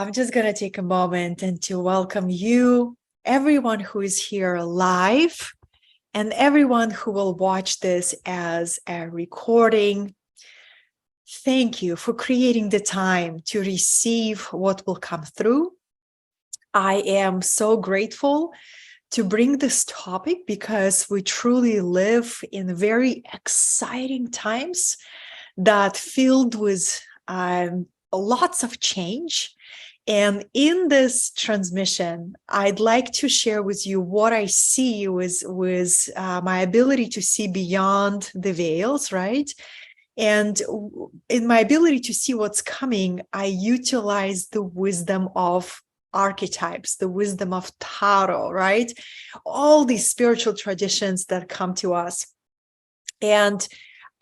I'm just going to take a moment and to welcome you, everyone who is here live, and everyone who will watch this as a recording. Thank you for creating the time to receive what will come through. I am so grateful to bring this topic because we truly live in very exciting times that filled with lots of change. And in this transmission, I'd like to share with you what I see with my ability to see beyond the veils, right? And in my ability to see what's coming, I utilize the wisdom of archetypes, the wisdom of tarot, right? All these spiritual traditions that come to us. And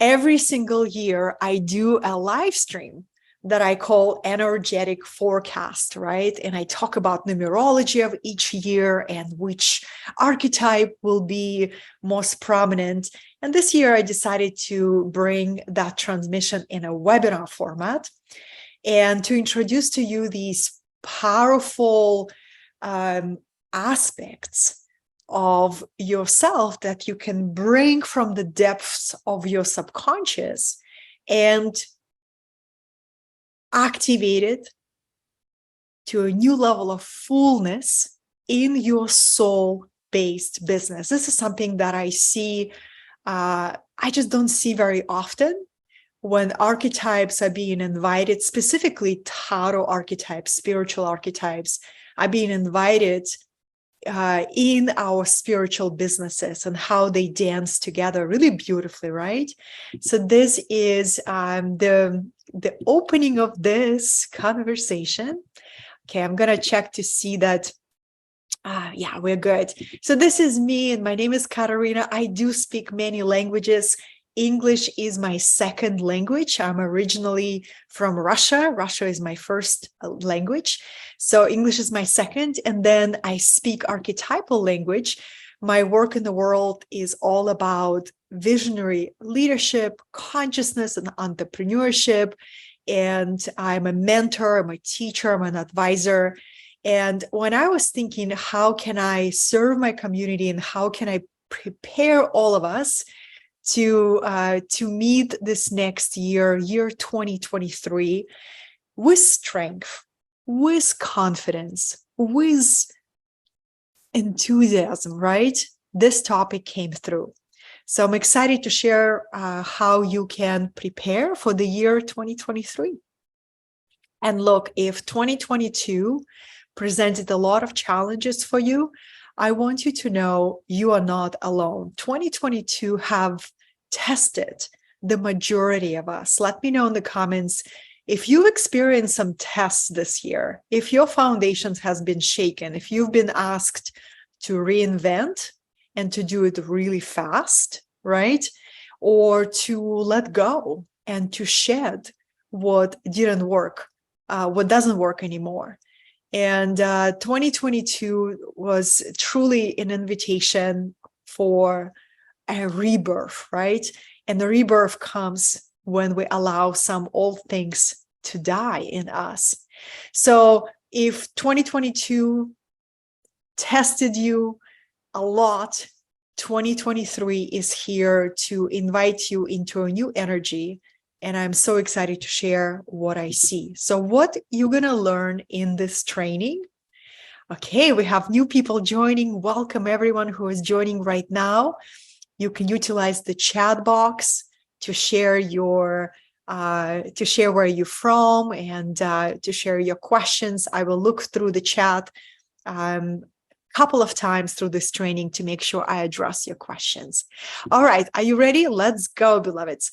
every single year, I do a live stream that I call energetic forecast, right? And I talk about numerology of each year and which archetype will be most prominent. And this year I decided to bring that transmission in a webinar format and to introduce to you these powerful aspects of yourself that you can bring from the depths of your subconscious and activate it to a new level of fullness in your soul-based business. This is something that I see, I just don't see very often when archetypes are being invited, specifically tarot archetypes, spiritual archetypes, are being invited in our spiritual businesses and how they dance together really beautifully, right? So this is the opening of this conversation. Okay, I'm gonna check to see that. Yeah, we're good. So this is me, and my name is Katerina. I do speak many languages. English is my second language. I'm originally from Russia. Russia is my first language. So English is my second. And then I speak archetypal language. My work in the world is all about visionary leadership, consciousness, and entrepreneurship. And I'm a mentor, I'm a teacher, I'm an advisor. And when I was thinking, how can I serve my community and how can I prepare all of us to meet this next year 2023, with strength, with confidence, with enthusiasm, right? This topic came through. So I'm excited to share how you can prepare for the year 2023. And look, if 2022 presented a lot of challenges for you, I want you to know you are not alone. 2022 have tested the majority of us. Let me know in the comments if you've experienced some tests this year, if your foundations has been shaken, if you've been asked to reinvent and to do it really fast, right? Or to let go and to shed what didn't work, what doesn't work anymore. And 2022 was truly an invitation for a rebirth, right? And the rebirth comes when we allow some old things to die in us. So if 2022 tested you a lot, 2023 is here to invite you into a new energy. And I'm so excited to share what I see. So what you're going to learn in this training. Okay, we have new people joining. Welcome everyone who is joining right now. You can utilize the chat box to share your to share where you're from and to share your questions. I will look through the chat a couple of times through this training to make sure I address your questions. All right, are you ready? Let's go, beloveds.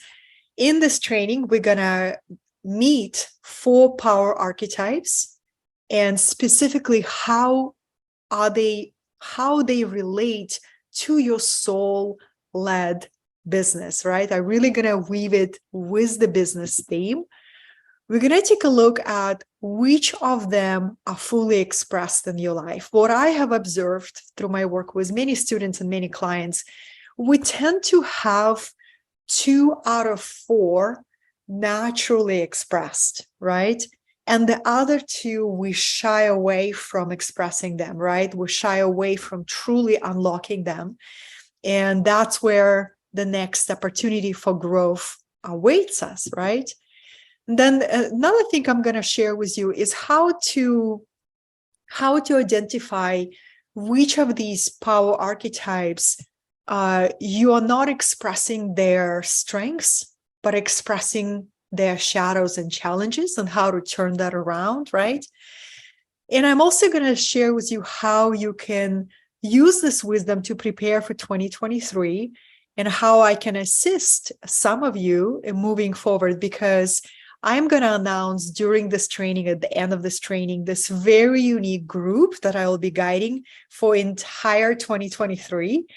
In this training, we're gonna meet 4 power archetypes and specifically how they relate to your soul-led business, right? I'm really gonna weave it with the business theme. We're gonna take a look at which of them are fully expressed in your life. What I have observed through my work with many students and many clients, we tend to have 2 out of 4 naturally expressed, right? And the other two, we shy away from expressing them, right? We shy away from truly unlocking them. And that's where the next opportunity for growth awaits us, right? And then another thing I'm going to share with you is how to identify which of these power archetypes you are not expressing their strengths, but expressing their shadows and challenges, and how to turn that around, right? And I'm also going to share with you how you can use this wisdom to prepare for 2023, and how I can assist some of you in moving forward, because I'm going to announce during this training, at the end of this training, this very unique group that I will be guiding for entire 2023,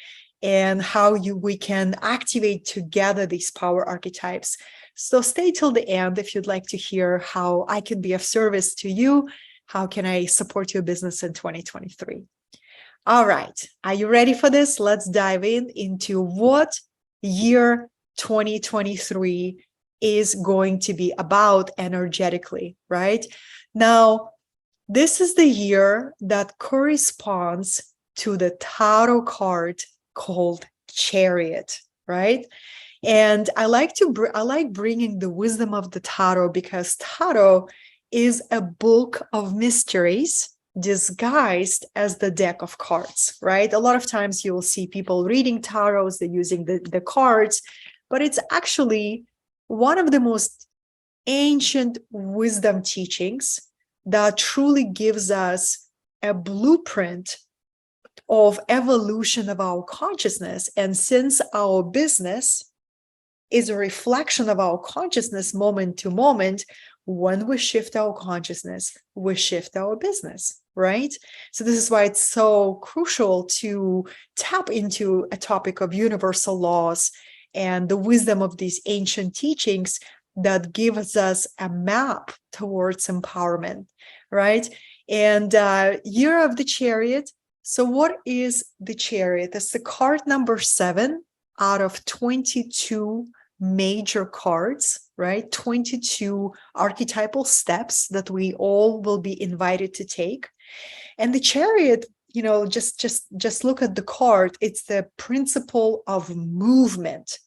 and how we can activate together these power archetypes. So stay till the end if you'd like to hear how I can be of service to you. How can I support your business in 2023? All right. Are you ready for this? Let's dive into what year 2023 is going to be about energetically, right? Now, this is the year that corresponds to the tarot card called Chariot, right? And I like bringing the wisdom of the tarot, because tarot is a book of mysteries disguised as the deck of cards, right? A lot of times you will see people reading tarots, they're using the cards, but it's actually one of the most ancient wisdom teachings that truly gives us a blueprint of evolution of our consciousness. And since our business is a reflection of our consciousness moment to moment, when we shift our consciousness, we shift our business, right? So this is why it's so crucial to tap into a topic of universal laws and the wisdom of these ancient teachings that gives us a map towards empowerment, right? And Year of the Chariot. So what is the Chariot? It's the card number 7 out of 22 major cards, right? 22 archetypal steps that we all will be invited to take. And the Chariot, just look at the card. It's the principle of movement,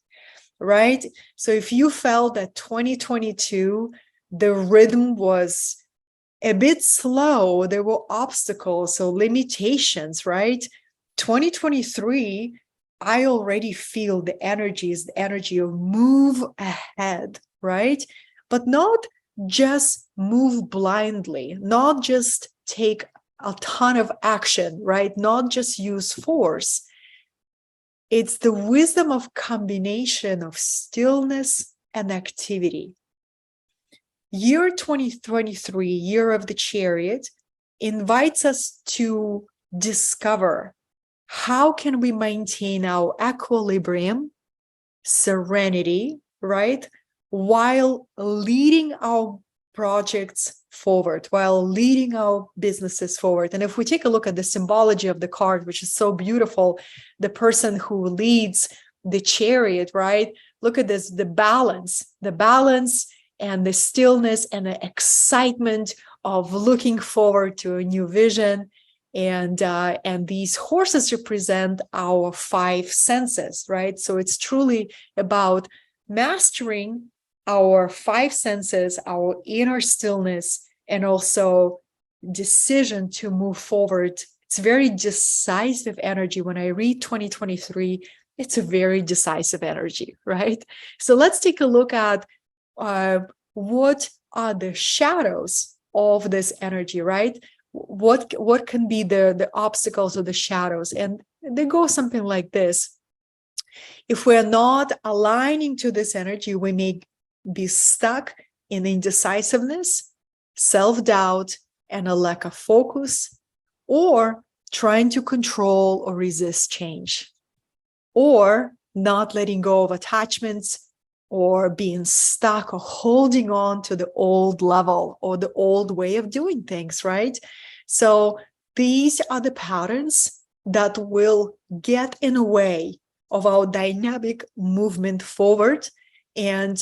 right? So if you felt that 2022, the rhythm was a bit slow, there were obstacles, so limitations, right? 2023, I already feel the energy is the energy of move ahead, right? But not just move blindly, not just take a ton of action, right? Not just use force. It's the wisdom of combination of stillness and activity. Year 2023, Year of the Chariot, invites us to discover how can we maintain our equilibrium, serenity, right? While leading our projects forward, while leading our businesses forward. And if we take a look at the symbology of the card, which is so beautiful, the person who leads the chariot, right? Look at this, the balance and the stillness and the excitement of looking forward to a new vision. And these horses represent our 5 senses, right? So it's truly about mastering our 5 senses, our inner stillness, and also decision to move forward. It's very decisive energy. When I read 2023, it's a very decisive energy, right? So let's take a look at what are the shadows of this energy, right? What can be the obstacles or the shadows? And they go something like this. If we're not aligning to this energy, we may be stuck in indecisiveness, self-doubt, and a lack of focus, or trying to control or resist change, or not letting go of attachments, or being stuck or holding on to the old level or the old way of doing things, right? So these are the patterns that will get in the way of our dynamic movement forward and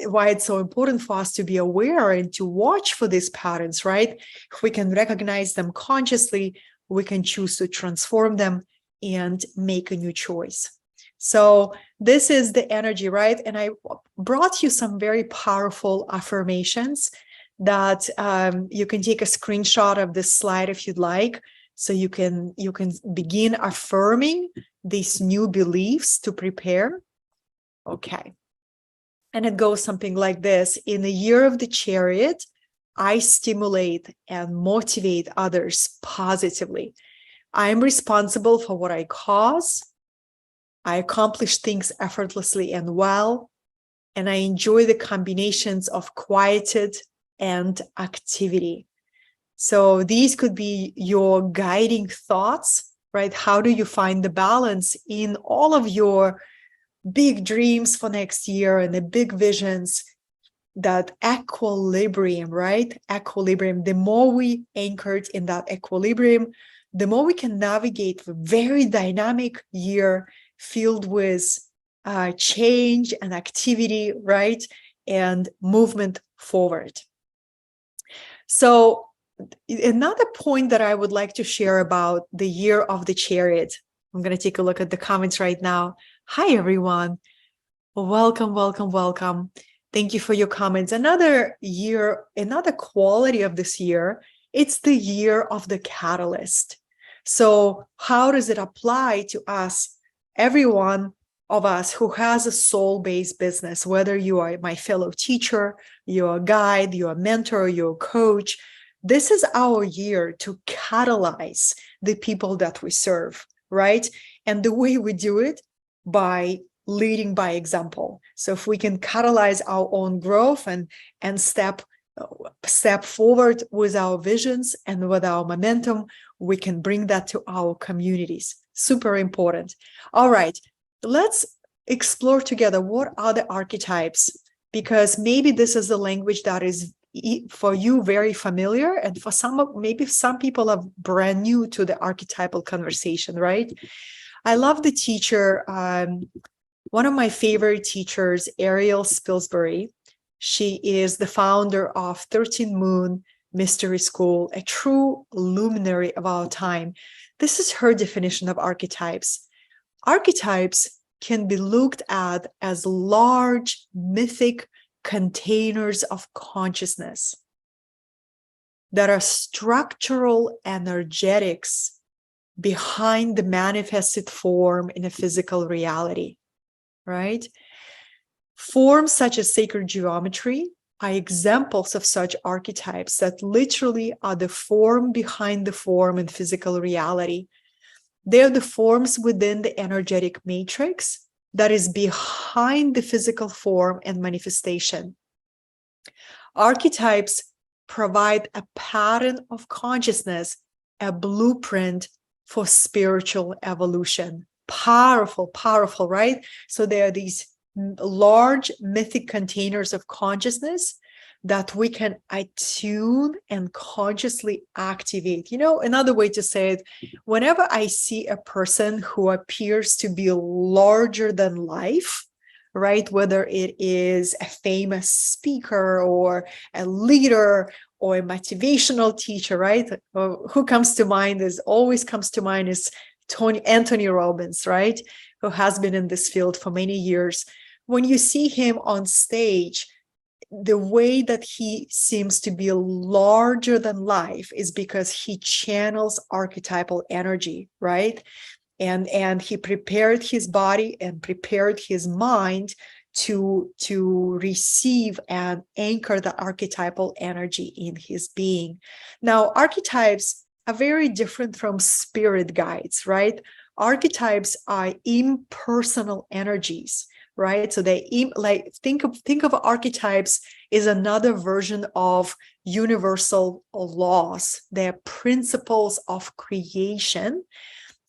why it's so important for us to be aware and to watch for these patterns, right? If we can recognize them consciously, we can choose to transform them and make a new choice. So this is the energy, right? And I brought you some very powerful affirmations that you can take a screenshot of this slide if you'd like. So you can begin affirming these new beliefs to prepare. Okay. And it goes something like this. In the year of the chariot, I stimulate and motivate others positively. I am responsible for what I cause. I accomplish things effortlessly and well. And I enjoy the combinations of quietude and activity. So these could be your guiding thoughts, right? How do you find the balance in all of your big dreams for next year and the big visions? That equilibrium, right? Equilibrium. The more we anchored in that equilibrium, the more we can navigate a very dynamic year filled with change and activity, right? And movement forward. So another point that I would like to share about the year of the chariot. I'm going to take a look at the comments right now. Hi, everyone. Welcome, welcome, welcome. Thank you for your comments. Another year, another quality of this year, it's the year of the catalyst. So how does it apply to us, everyone of us who has a soul-based business, whether you are my fellow teacher, you're a guide, you're a mentor, you're a coach? This is our year to catalyze the people that we serve, right? And the way we do it, by leading by example. So if we can catalyze our own growth and step forward with our visions and with our momentum, we can bring that to our communities. Super important. All right, let's explore together what are the archetypes, because maybe this is a language that is for you very familiar, and for maybe some people are brand new to the archetypal conversation, right? I love the teacher, one of my favorite teachers, Ariel Spilsbury. She is the founder of 13 Moon Mystery School, a true luminary of our time. This is her definition of archetypes. Archetypes can be looked at as large mythic containers of consciousness that are structural energetics behind the manifested form in a physical reality, right? Forms such as sacred geometry are examples of such archetypes that literally are the form behind the form in physical reality. They're the forms within the energetic matrix that is behind the physical form and manifestation. Archetypes provide a pattern of consciousness, a blueprint for spiritual evolution. Powerful, powerful, right? So there are these large mythic containers of consciousness that we can attune and consciously activate. You know, another way to say it, whenever I see a person who appears to be larger than life, right? Whether it is a famous speaker or a leader or a motivational teacher, right? Who comes to mind always comes to mind is Anthony Robbins, right? Who has been in this field for many years. When you see him on stage, the way that he seems to be larger than life is because he channels archetypal energy, right? And he prepared his body and prepared his mind to receive and anchor the archetypal energy in his being. Now, archetypes are very different from spirit guides, right? Archetypes are impersonal energies, right? So they think of archetypes as another version of universal laws. They're principles of creation,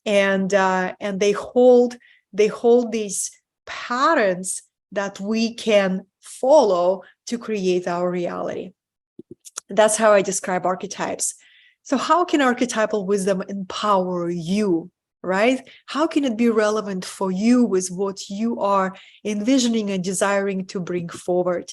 and they hold these patterns that we can follow to create our reality. That's how I describe archetypes. So how can archetypal wisdom empower you, right? How can it be relevant for you with what you are envisioning and desiring to bring forward?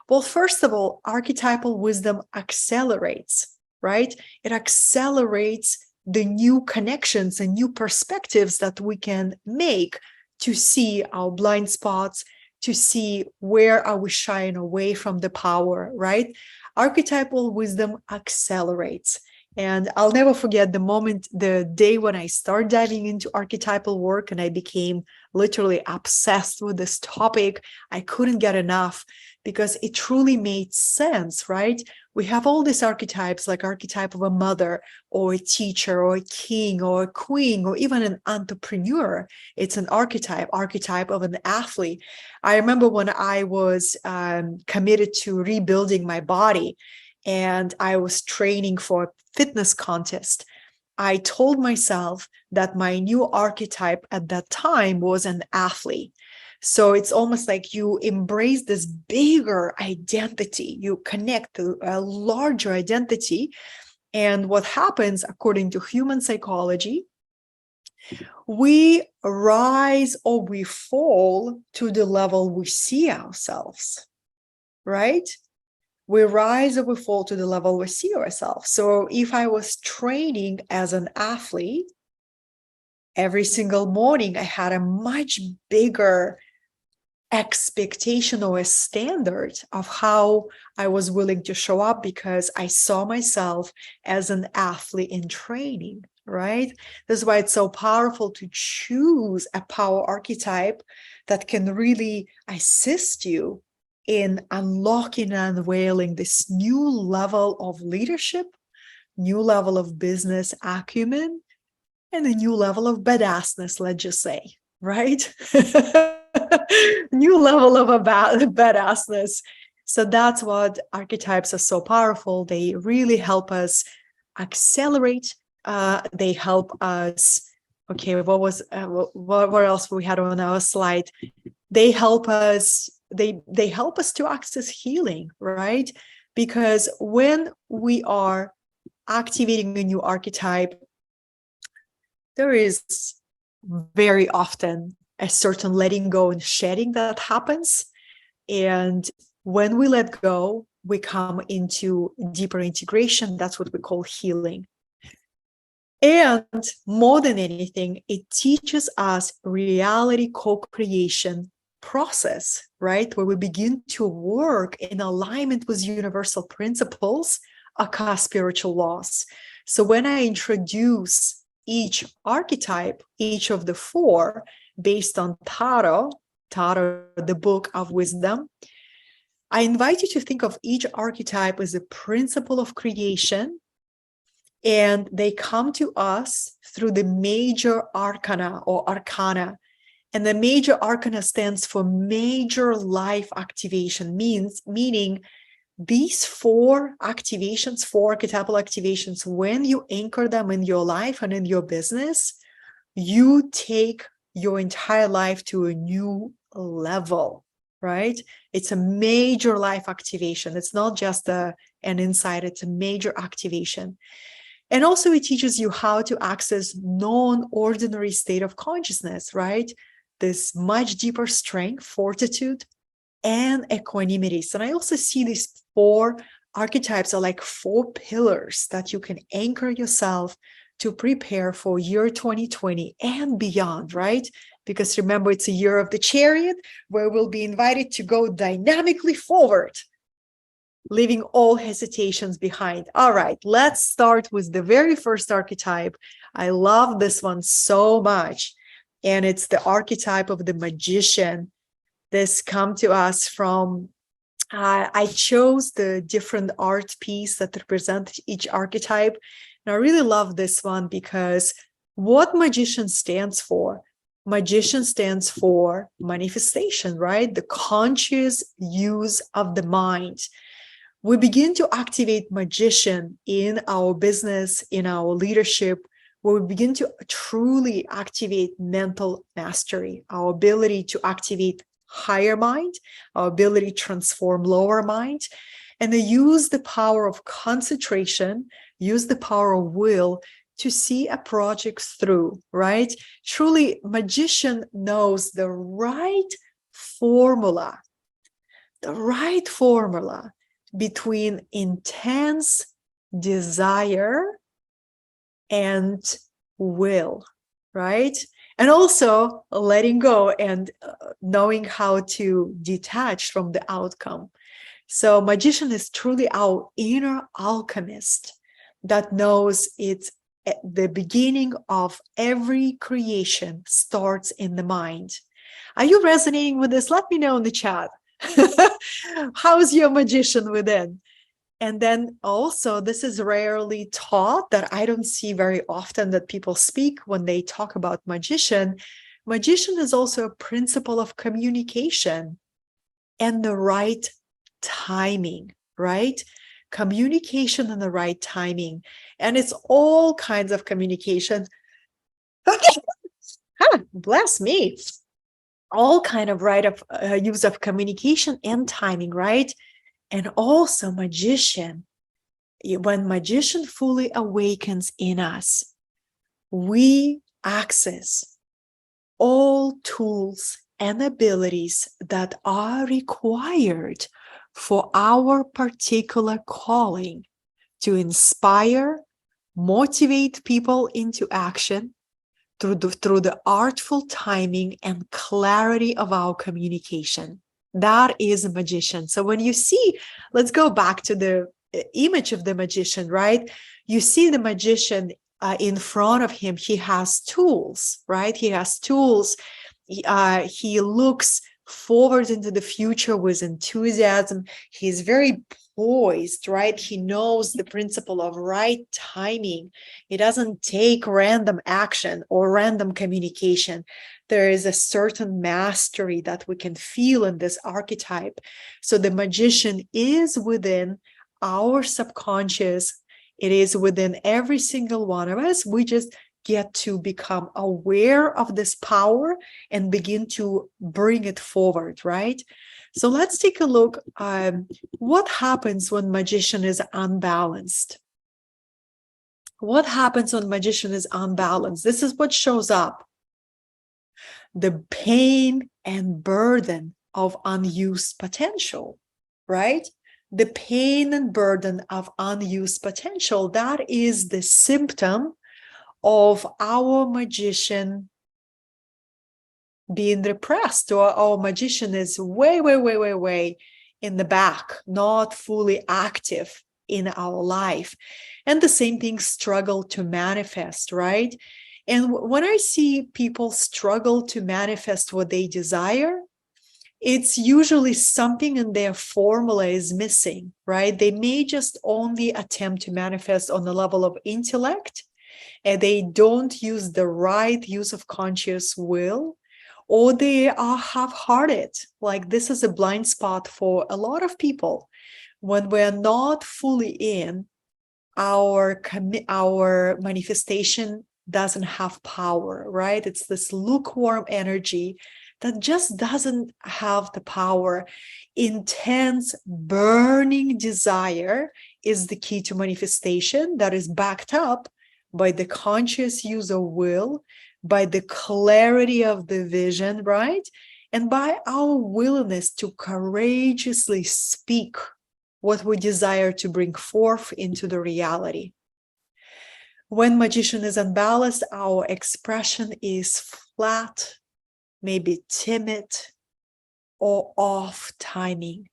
Well, first of all, archetypal wisdom accelerates, right? It accelerates the new connections and new perspectives that we can make to see our blind spots, to see where are we shying away from the power, right? Archetypal wisdom accelerates. And I'll never forget the day when I started diving into archetypal work and I became literally obsessed with this topic. I couldn't get enough because it truly made sense, right? We have all these archetypes, like archetype of a mother or a teacher or a king or a queen or even an entrepreneur. It's an archetype of an athlete. I remember when I was committed to rebuilding my body and I was training for a fitness contest, I told myself that my new archetype at that time was an athlete. So it's almost like you embrace this bigger identity, you connect to a larger identity. And what happens, according to human psychology, we rise or we fall to the level we see ourselves, right? We rise or we fall to the level we see ourselves. So if I was training as an athlete, every single morning I had a much bigger expectation or a standard of how I was willing to show up because I saw myself as an athlete in training, right? This is why it's so powerful to choose a power archetype that can really assist you in unlocking and unveiling this new level of leadership, new level of business acumen, and a new level of badassness, let's just say, right? New level of a badassness. So that's what archetypes are so powerful. They really help us accelerate. They help us. Okay, what else we had on our slide? They help us. They help us to access healing, right? Because when we are activating a new archetype, there is very often a certain letting go and shedding that happens. And when we let go, we come into deeper integration. That's what we call healing. And more than anything, it teaches us reality co-creation process, right? Where we begin to work in alignment with universal principles, aka spiritual laws. So when I introduce each archetype, each of the four, based on Tarot, the book of wisdom, I invite you to think of each archetype as a principle of creation, and they come to us through the major arcana or arcana. And the major arcana stands for major life activation, meaning these four activations, four archetypal activations, when you anchor them in your life and in your business, you take your entire life to a new level, right? It's a major life activation. It's not just an insight, it's a major activation. And also it teaches you how to access non-ordinary state of consciousness, right? This much deeper strength, fortitude, and equanimity. So I also see these four archetypes are like four pillars that you can anchor yourself to prepare for year 2020 and beyond, right? Because remember, it's a year of the chariot where we'll be invited to go dynamically forward, leaving all hesitations behind. All right, let's start with the very first archetype. I love this one so much. And it's the archetype of the magician. This come to us from, I chose the different art piece that represent each archetype. And I really love this one because what magician stands for? Magician stands for manifestation, right? The conscious use of the mind. We begin to activate magician in our business, in our leadership, where we begin to truly activate mental mastery, our ability to activate higher mind, our ability to transform lower mind, and they use the power of concentration, use the power of will to see a project through, right? Truly, magician knows the right formula between intense desire and will, right? And also letting go and knowing how to detach from the outcome. So magician is truly our inner alchemist that knows it's at the beginning of every creation starts in the mind. Are you resonating with this? Let me know in the chat. How's your magician within? And then also, this is rarely taught, that I don't see very often that people speak when they talk about magician. Magician is also a principle of communication and the right timing, right? Communication and the right timing. And it's all kinds of communication. Bless me. All kind of use of communication and timing, right? And also magician, when magician fully awakens in us, we access all tools and abilities that are required for our particular calling to inspire, motivate people into action through the artful timing and clarity of our communication. That is a magician. So when you see, let's go back to the image of the magician, right? You see the magician in front of him. He has tools, right? He has tools. He looks forward into the future with enthusiasm. He's very poised, right? He knows the principle of right timing. He doesn't take random action or random communication. There is a certain mastery that we can feel in this archetype. So the magician is within our subconscious. It is within every single one of us. We just get to become aware of this power and begin to bring it forward, right? So let's take a look. What happens when magician is unbalanced? What happens when magician is unbalanced? This is what shows up. The pain and burden of unused potential, right? The pain and burden of unused potential, that is the symptom of our magician being repressed, or our magician is way in the back, not fully active in our life. And the same thing, struggle to manifest, right? And when I see people struggle to manifest what they desire, it's usually something in their formula is missing, right? They may just only attempt to manifest on the level of intellect, and they don't use the right use of conscious will, or they are half-hearted. Like, this is a blind spot for a lot of people. When we're not fully in, our manifestation doesn't have power, right? It's this lukewarm energy that just doesn't have the power. Intense, burning desire is the key to manifestation, that is backed up by the conscious use of will, by the clarity of the vision, right? And by our willingness to courageously speak what we desire to bring forth into the reality. When magician is unbalanced, our expression is flat, maybe timid, or off timing,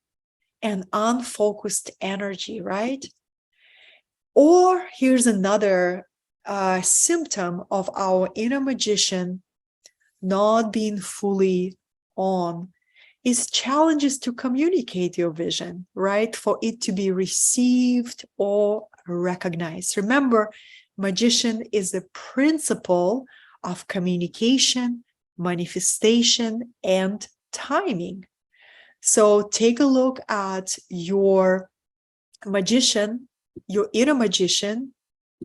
and unfocused energy, right? Or here's another symptom of our inner magician not being fully on, is challenges to communicate your vision, right? For it to be received or recognized. Remember, magician is the principle of communication, manifestation, and timing. So take a look at your magician, your inner magician,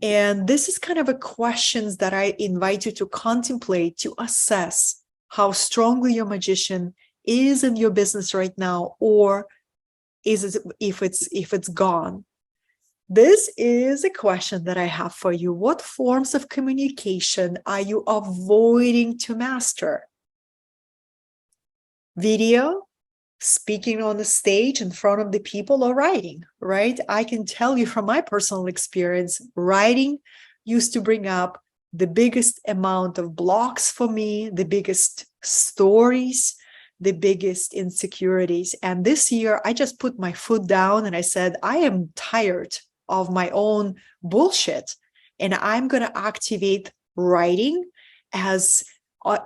and this is kind of a questions that I invite you to contemplate, to assess how strongly your magician is in your business right now, or is it if it's gone. This is a question that I have for you. What forms of communication are you avoiding to master? Video, speaking on the stage in front of the people, or writing, right? I can tell you from my personal experience, writing used to bring up the biggest amount of blocks for me, the biggest stories, the biggest insecurities. And this year, I just put my foot down and I said, I am tired of my own bullshit. And I'm going to activate writing as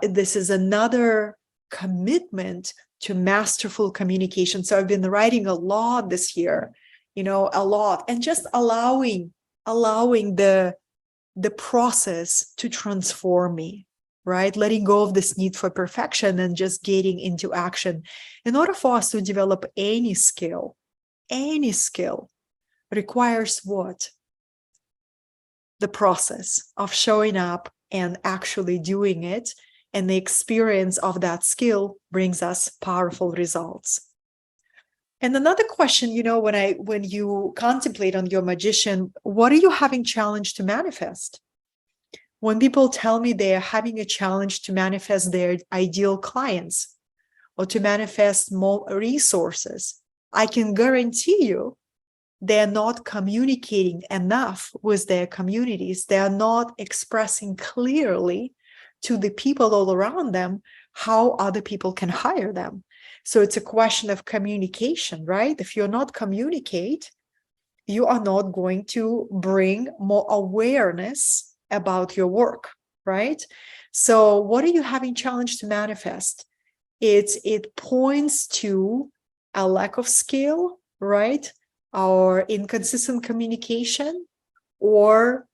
this is another commitment to masterful communication. So I've been writing a lot this year, a lot, and just allowing the process to transform me, right? Letting go of this need for perfection and just getting into action. In order for us to develop any skill requires what? The process of showing up and actually doing it. And the experience of that skill brings us powerful results. And another question, when you contemplate on your magician, what are you having challenge to manifest? When people tell me they are having a challenge to manifest their ideal clients or to manifest more resources, I can guarantee you they're not communicating enough with their communities. They are not expressing clearly to the people all around them how other people can hire them. So it's a question of communication, right? If you're not communicate, you are not going to bring more awareness about your work, right? So what are you having challenge to manifest? It points to a lack of skill, right? Or inconsistent communication, or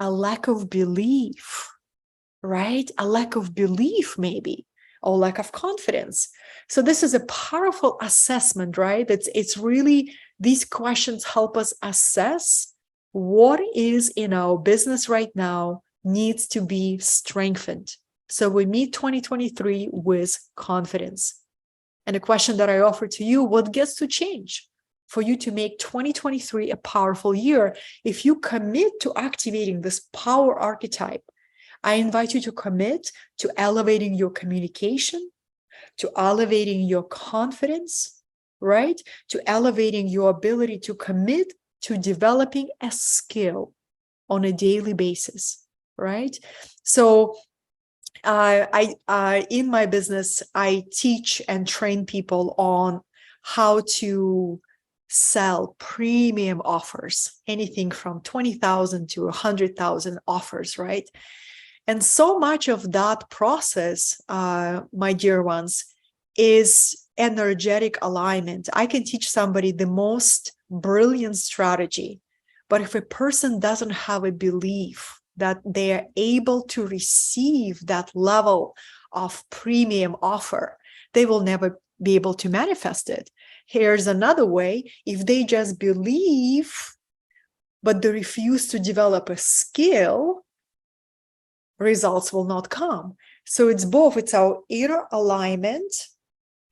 a lack of belief, right? A lack of belief, maybe, or lack of confidence. So this is a powerful assessment, right? It's really, these questions help us assess what is in our business right now needs to be strengthened. So we meet 2023 with confidence. And a question that I offer to you, what gets to change for you to make 2023 a powerful year? If you commit to activating this power archetype, I invite you to commit to elevating your communication, to elevating your confidence, right? To elevating your ability to commit to developing a skill on a daily basis, right? So in my business, I teach and train people on how to sell premium offers, anything from 20,000 to 100,000 offers, right? And so much of that process, my dear ones, is energetic alignment. I can teach somebody the most brilliant strategy, but if a person doesn't have a belief that they are able to receive that level of premium offer, they will never be able to manifest it. Here's another way. If they just believe, but they refuse to develop a skill, results will not come. So it's both. It's our inner alignment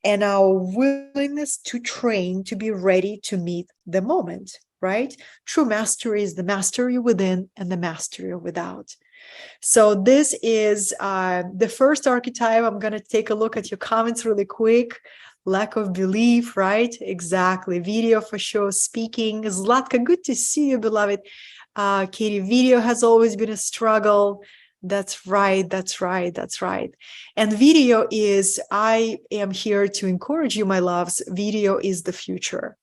and our willingness to train to be ready to meet the moment, right? True mastery is the mastery within and the mastery without. So this is the first archetype. I'm going to take a look at your comments really quick. Lack of belief, right? Exactly. Video for sure. Speaking. Zlatka, good to see you, beloved. Katie, video has always been a struggle. That's right. That's right. That's right. And video is, I am here to encourage you, my loves. Video is the future.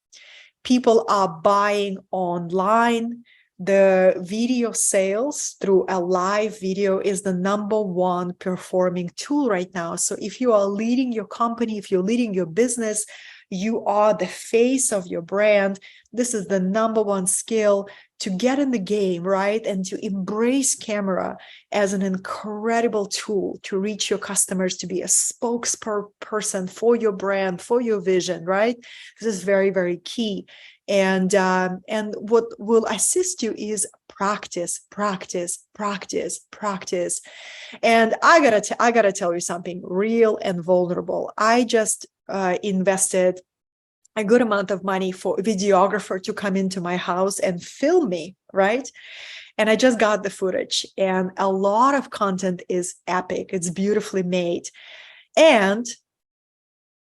People are buying online. The video sales through a live video is the #1 performing tool right now. So if you are leading your company, if you're leading your business, you are the face of your brand. This is the #1 skill to get in the game, right? And to embrace camera as an incredible tool to reach your customers, to be a spokesperson for your brand, for your vision, right? This is very, very key. And what will assist you is practice, practice, practice, practice. And I gotta tell you something real and vulnerable. I just invested a good amount of money for a videographer to come into my house and film me, right? And I just got the footage, and a lot of content is epic. It's beautifully made. And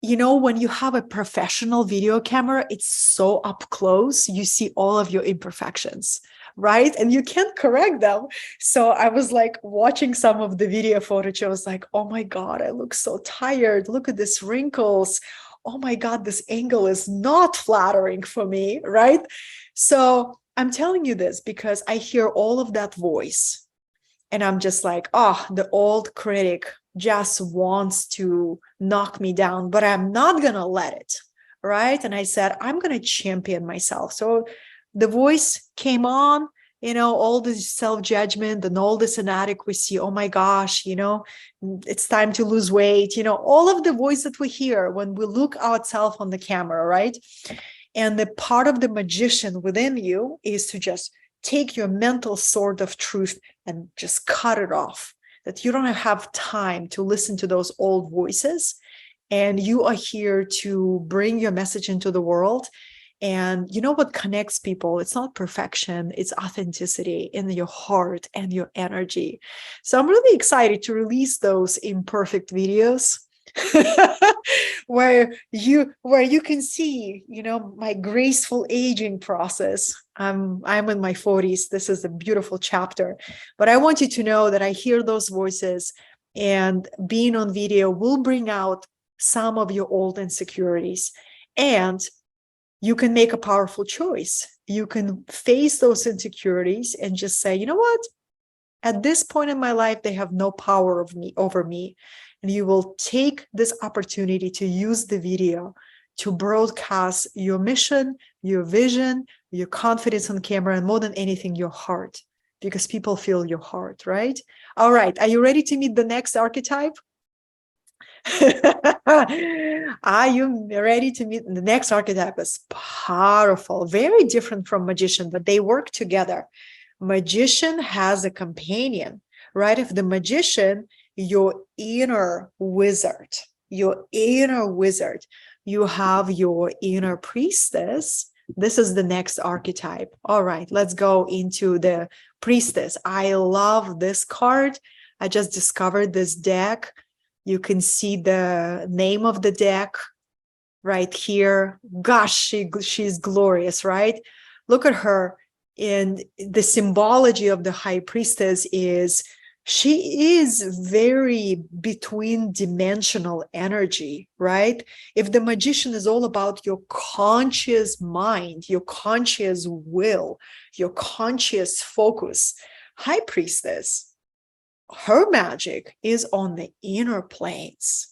when you have a professional video camera, it's so up close, you see all of your imperfections, right? And you can't correct them. So I was like watching some of the video footage. I was like, oh my God, I look so tired. Look at these wrinkles. Oh my God, this angle is not flattering for me, right? So I'm telling you this because I hear all of that voice, and I'm just like, oh, the old critic just wants to knock me down, but I'm not going to let it, right? And I said, I'm going to champion myself. So the voice came on, all this self-judgment and all this inadequacy. Oh my gosh, it's time to lose weight. All of the voice that we hear when we look ourselves on the camera, right? And the part of the magician within you is to just take your mental sword of truth and just cut it off, that you don't have time to listen to those old voices. And you are here to bring your message into the world. And you know what connects people? It's not perfection, it's authenticity in your heart and your energy. So I'm really excited to release those imperfect videos where you can see, my graceful aging process. I'm in my 40s. This is a beautiful chapter, but I want you to know that I hear those voices, and being on video will bring out some of your old insecurities, and you can make a powerful choice. You can face those insecurities and just say, you know what? At this point in my life, they have no power over me. And you will take this opportunity to use the video to broadcast your mission, your vision, your confidence on camera, and more than anything, your heart, because people feel your heart, right? All right. Are you ready to meet the next archetype? Are you ready to meet the next archetype? Is powerful, very different from magician, but they work together. Magician has a companion, right? If the magician, your inner wizard, you have your inner priestess. This is the next archetype. All right, let's go into the priestess. I love this card. I just discovered this deck. You can see the name of the deck right here. Gosh, she's glorious, right? Look at her. And the symbology of the high priestess is she is very between dimensional energy, right? If the magician is all about your conscious mind, your conscious will, your conscious focus, high priestess, her magic is on the inner planes.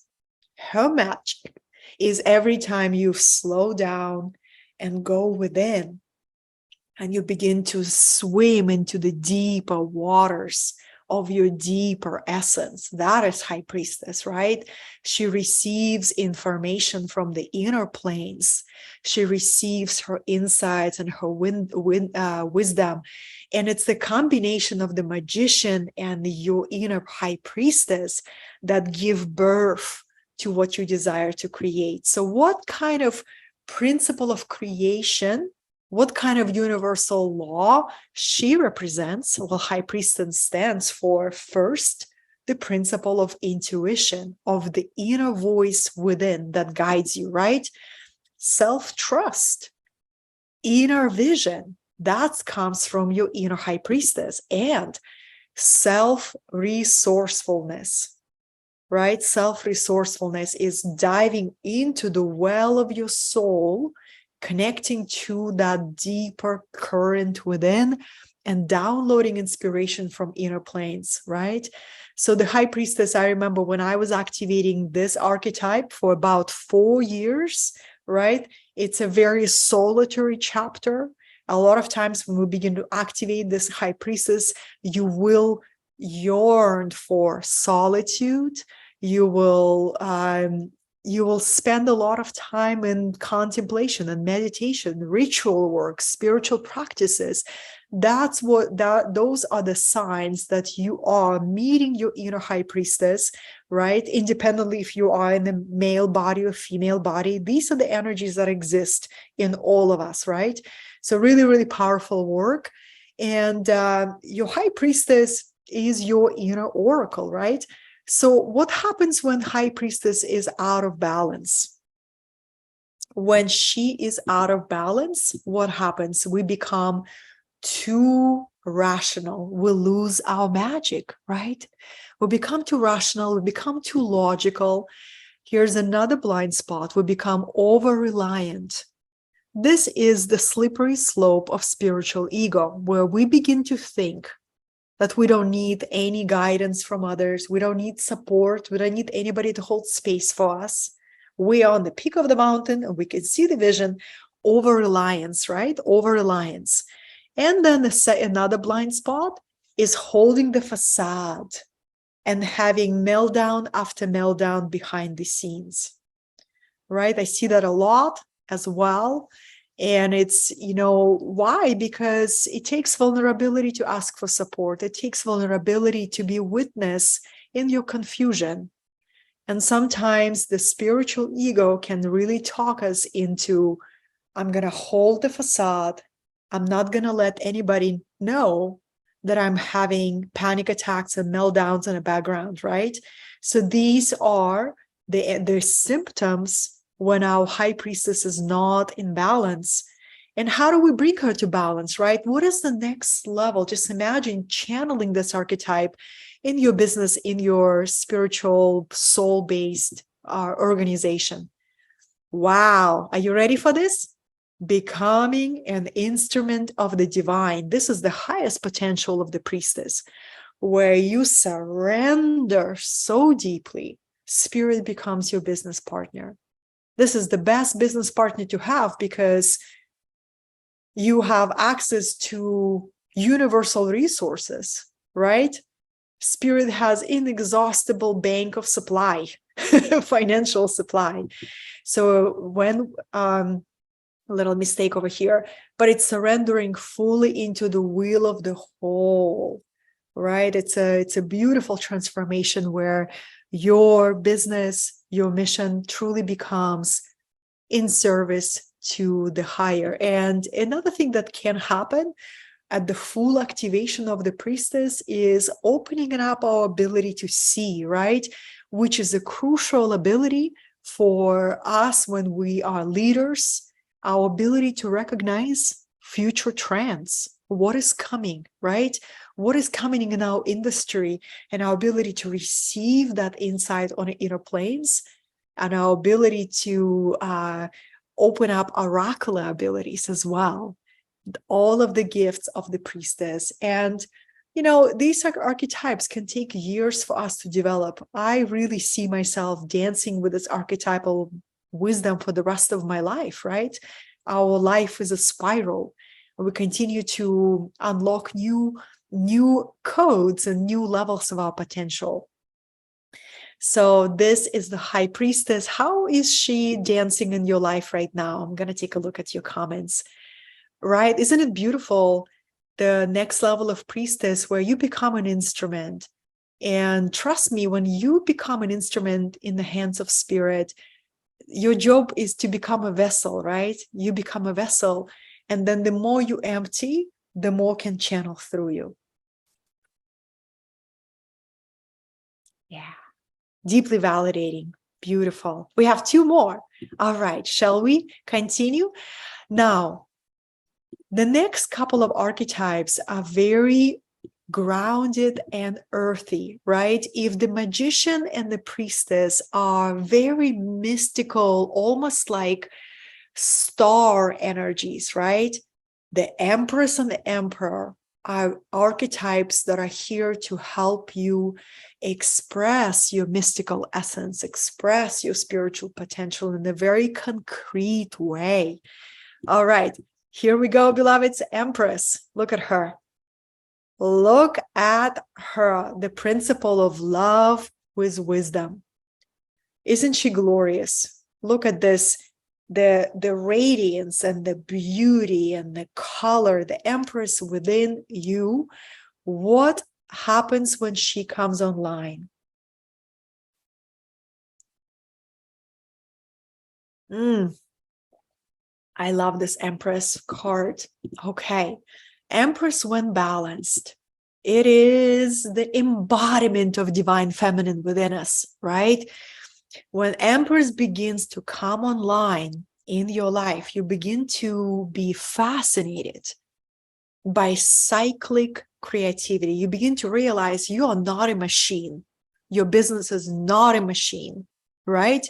Her magic is every time you slow down and go within, and you begin to swim into the deeper waters of your deeper essence. That is high priestess, right? She receives information from the inner planes. She receives her insights and her wisdom. And it's the combination of the magician and your inner high priestess that give birth to what you desire to create. So what kind of principle of creation, what kind of universal law she represents? Well, high priestess stands for, first, the principle of intuition, of the inner voice within that guides you, right? Self-trust, inner vision, that comes from your inner high priestess, and self-resourcefulness, right? Self-resourcefulness is diving into the well of your soul, connecting to that deeper current within, and downloading inspiration from inner planes, right? So the high priestess, I remember when I was activating this archetype for about 4 years, right? It's a very solitary chapter. A lot of times when we begin to activate this high priestess, you will yearn for solitude. You will you will spend a lot of time in contemplation and meditation, ritual work, spiritual practices. Those are the signs that you are meeting your inner high priestess, right? Independently if you are in the male body or female body, these are the energies that exist in all of us, right? So really, really powerful work. And your high priestess is your inner oracle, right? So what happens when high priestess is out of balance? When she is out of balance, what happens? We become too rational. We lose our magic, right? We become too rational. We become too logical. Here's another blind spot. We become over-reliant. This is the slippery slope of spiritual ego, where we begin to think that we don't need any guidance from others. We don't need support. We don't need anybody to hold space for us. We are on the peak of the mountain and we can see the vision. Over-reliance, right? Over-reliance. And then another blind spot is holding the facade and having meltdown after meltdown behind the scenes, right? I see that a lot as well. And it's, why? Because it takes vulnerability to ask for support. It takes vulnerability to be a witness in your confusion. And sometimes the spiritual ego can really talk us into, I'm going to hold the facade. I'm not going to let anybody know that I'm having panic attacks and meltdowns in the background, right? So these are the symptoms when our high priestess is not in balance. And how do we bring her to balance, right? What is the next level? Just imagine channeling this archetype in your business, in your spiritual, soul-based organization. Wow. Are you ready for this? Becoming an instrument of the divine. This is the highest potential of the priestess, where you surrender so deeply, spirit becomes your business partner. This is the best business partner to have because you have access to universal resources, right? Spirit has inexhaustible bank of supply, financial supply. So when, a little mistake over here, but it's surrendering fully into the will of the whole, right? It's a beautiful transformation where your business, your mission truly becomes in service to the higher. And another thing that can happen at the full activation of the priestess is opening up our ability to see, right? Which is a crucial ability for us when we are leaders, our ability to recognize future trends, what is coming, right? What is coming in our industry, and our ability to receive that insight on the inner planes, and our ability to open up oracular abilities as well. All of the gifts of the priestess. And, these archetypes can take years for us to develop. I really see myself dancing with this archetypal wisdom for the rest of my life, right? Our life is a spiral. We continue to unlock new codes and new levels of our potential. So this is the high priestess. How is she dancing in your life right now? I'm going to take a look at your comments, right? Isn't it beautiful? The next level of priestess where you become an instrument. And trust me, when you become an instrument in the hands of spirit, your job is to become a vessel, right? You become a vessel. And then the more you empty, the more can channel through you. Yeah. Deeply validating. Beautiful. We have two more. All right. Shall we continue? Now, the next couple of archetypes are very grounded and earthy, right? If the magician and the priestess are very mystical, almost like star energies, right? The Empress and the Emperor are archetypes that are here to help you express your mystical essence, express your spiritual potential in a very concrete way. All right, here we go, beloveds. Empress, look at her. Look at her, the principle of love with wisdom. Isn't she glorious? Look at this, the radiance and the beauty and the color, the Empress within you. What happens when she comes online? I love this Empress card. Okay. Empress, when balanced, it is the embodiment of divine feminine within us, right? When Empress begins to come online in your life, you begin to be fascinated by cyclic creativity. You begin to realize you are not a machine. Your business is not a machine, right?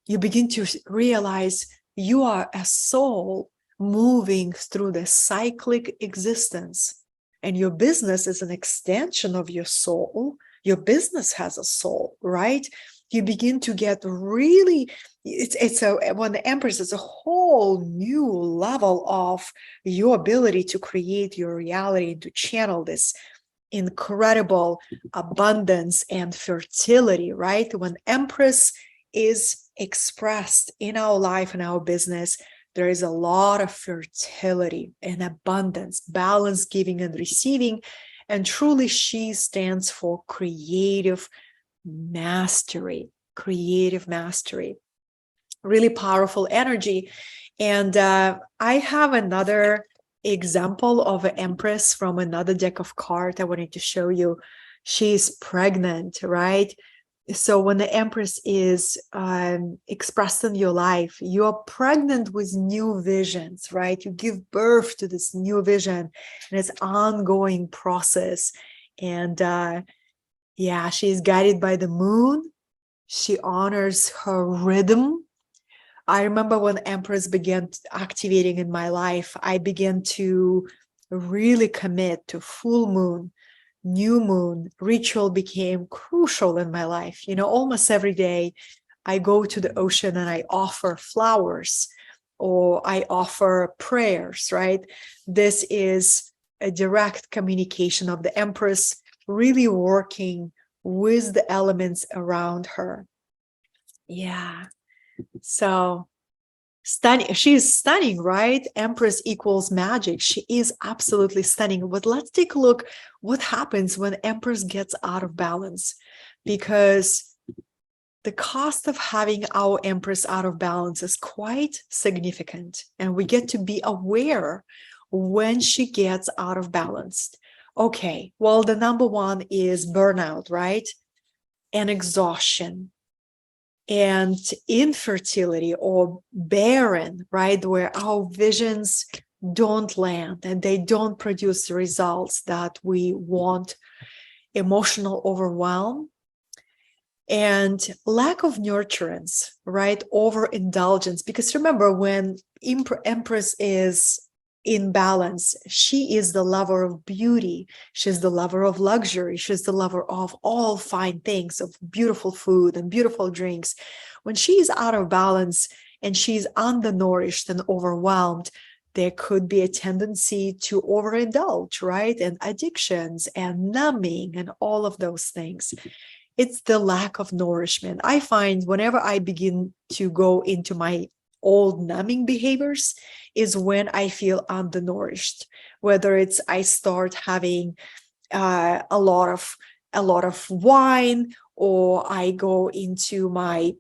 You begin to realize you are a soul moving through the cyclic existence. And your business is an extension of your soul. Your business has a soul, right? You begin to get really, when the Empress is a whole new level of your ability to create your reality and to channel this incredible abundance and fertility, right? When Empress is expressed in our life and our business, there is a lot of fertility and abundance, balance, giving and receiving. And truly, she stands for creative mastery, really powerful energy. And I have another example of an Empress from another deck of cards I wanted to show you. She's pregnant, right? So when the Empress is expressed in your life, you are pregnant with new visions, right? You give birth to this new vision, and it's an ongoing process. And yeah, she's guided by the moon. She honors her rhythm. I remember when Empress began activating in my life, I began to really commit to full moon, new moon. Ritual became crucial in my life. You know, almost every day I go to the ocean and I offer flowers or I offer prayers, right? This is a direct communication of the Empress really working with the elements around her. Yeah. So stunning. She is stunning, right? Empress equals magic. She is absolutely stunning. But let's take a look what happens when Empress gets out of balance, because the cost of having our Empress out of balance is quite significant. And we get to be aware when she gets out of balance. Okay, well, the number one is burnout, right? And exhaustion and infertility or barren, right? Where our visions don't land and they don't produce the results that we want. Emotional overwhelm and lack of nurturance, right? Overindulgence. Because remember, when Empress is in balance, she is the lover of beauty. She's the lover of luxury. She's the lover of all fine things, of beautiful food and beautiful drinks. When she's out of balance and she's undernourished and overwhelmed, there could be a tendency to overindulge, right? And addictions and numbing and all of those things. It's the lack of nourishment. I find whenever I begin to go into my old numbing behaviors is when I feel undernourished, whether it's I start having a lot of wine, or I go into my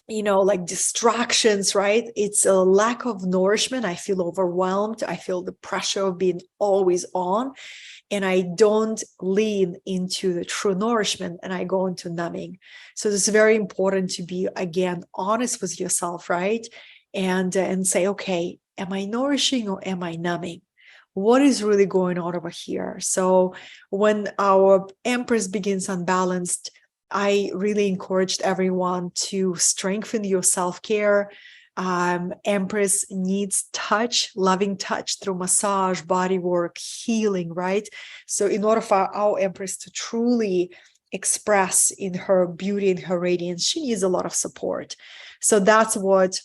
like distractions, right? It's a lack of nourishment. I feel overwhelmed. I feel the pressure of being always on, and I don't lean into the true nourishment, and I go into numbing. So it's very important to be, again, honest with yourself, right? And say, okay, am I nourishing or am I numbing? What is really going on over here? So when our Empress begins unbalanced, I really encouraged everyone to strengthen your self-care. Empress needs touch, loving touch through massage, body work, healing, right? So in order for our Empress to truly express in her beauty and her radiance, she needs a lot of support. So that's what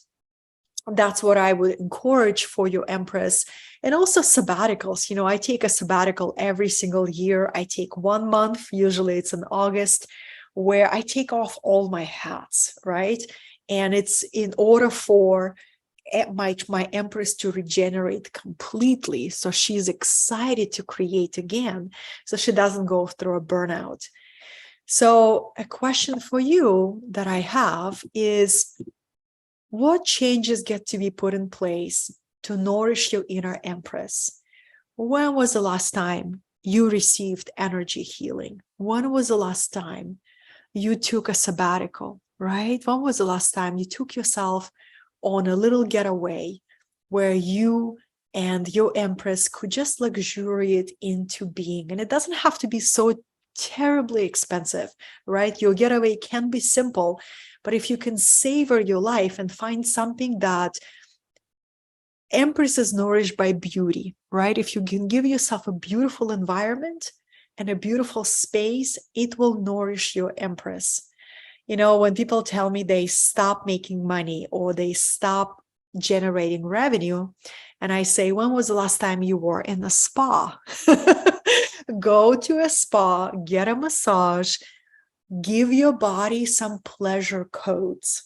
I would encourage for your Empress. And also sabbaticals. I take a sabbatical every single year. I take 1 month, usually it's in August, where I take off all my hats, right? And it's in order for my Empress to regenerate completely. So she's excited to create again, so she doesn't go through a burnout. So a question for you that I have is, what changes get to be put in place to nourish your inner Empress? When was the last time you received energy healing? When was the last time you took a sabbatical, right? When was the last time you took yourself on a little getaway where you and your Empress could just luxuriate into being? And it doesn't have to be so terribly expensive, right? Your getaway can be simple, but if you can savor your life and find something that Empress is nourished by beauty, right? If you can give yourself a beautiful environment and a beautiful space, it will nourish your Empress. You know, when people tell me they stop making money or they stop generating revenue, and I say, when was the last time you were in a spa? Go to a spa, get a massage, give your body some pleasure codes,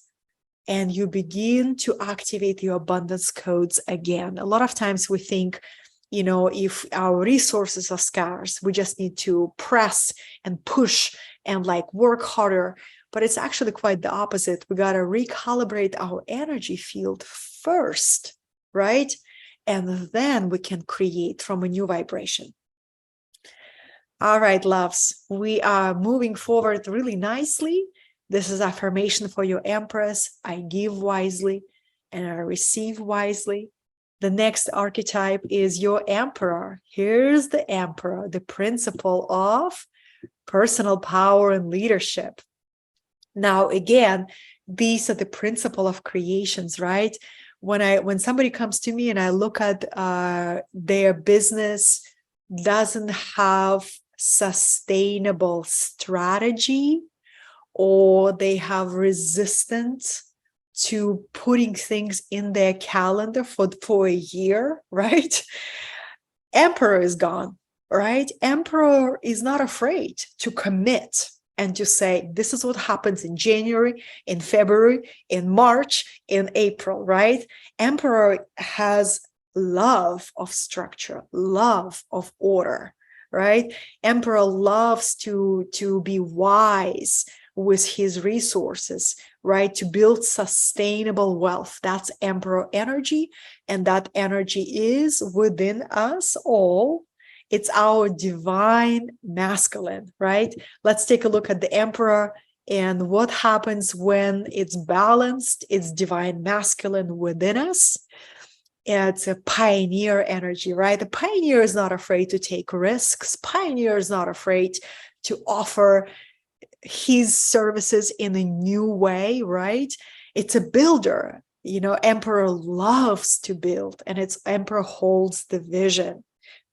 and you begin to activate your abundance codes again. A lot of times we think, you know, if our resources are scarce, we just need to press and push and like work harder. But it's actually quite the opposite. We got to recalibrate our energy field first, right? And then we can create from a new vibration. All right, loves, we are moving forward really nicely. This is affirmation for your Empress. I give wisely and I receive wisely. The next archetype is your Emperor. Here's the Emperor, the principle of personal power and leadership. Now, again, these are the principle of creations, right? When somebody comes to me and I look at their business doesn't have sustainable strategy, or they have resistance to putting things in their calendar for a year, right? Emperor is gone, right? Emperor is not afraid to commit and to say, this is what happens in January, in February, in March, in April, right? Emperor has love of structure, love of order, right? Emperor loves to be wise with his resources, right? To build sustainable wealth. That's Emperor energy. And that energy is within us all. It's our divine masculine, right? Let's take a look at the Emperor and what happens when it's balanced. It's divine masculine within us. It's a pioneer energy, right? The pioneer is not afraid to take risks. Pioneer is not afraid to offer his services in a new way, right? It's a builder. You know, Emperor loves to build, and it's Emperor holds the vision,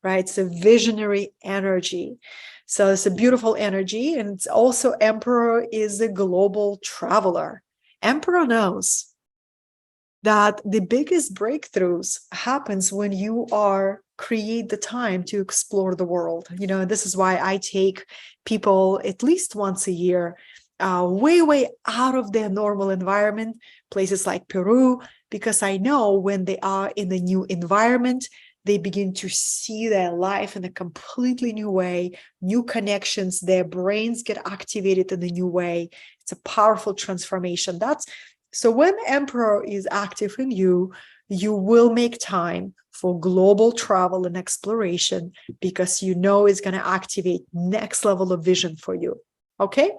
right? It's a visionary energy. So it's a beautiful energy. And it's also Emperor is a global traveler. Emperor knows that the biggest breakthroughs happens when you create the time to explore the world. You know, this is why I take people at least once a year, way out of their normal environment, places like Peru, because I know when they are in a new environment, they begin to see their life in a completely new way, new connections, their brains get activated in a new way. It's a powerful transformation. So when Emperor is active in you, you will make time for global travel and exploration because you know it's going to activate next level of vision for you. Okay?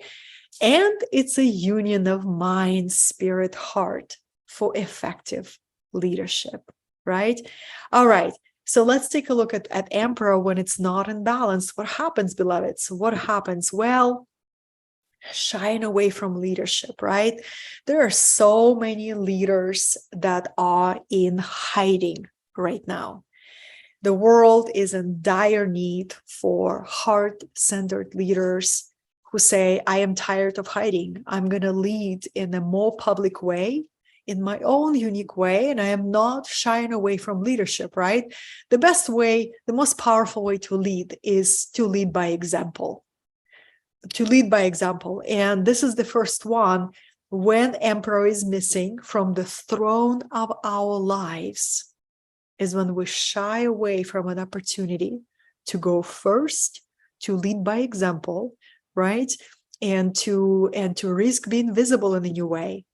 And it's a union of mind, spirit, heart for effective leadership, right? All right. So let's take a look at Emperor when it's not in balance. What happens, beloveds? What happens? Well, shying away from leadership, right? There are so many leaders that are in hiding right now. The world is in dire need for heart-centered leaders who say, I am tired of hiding. I'm going to lead in a more public way, in my own unique way, and I am not shying away from leadership, right? The best way, the most powerful way to lead is to lead by example. to lead by example. And this is the first one. When Emperor is missing from the throne of our lives is when we shy away from an opportunity to go first, to lead by example, right? And to risk being visible in a new way.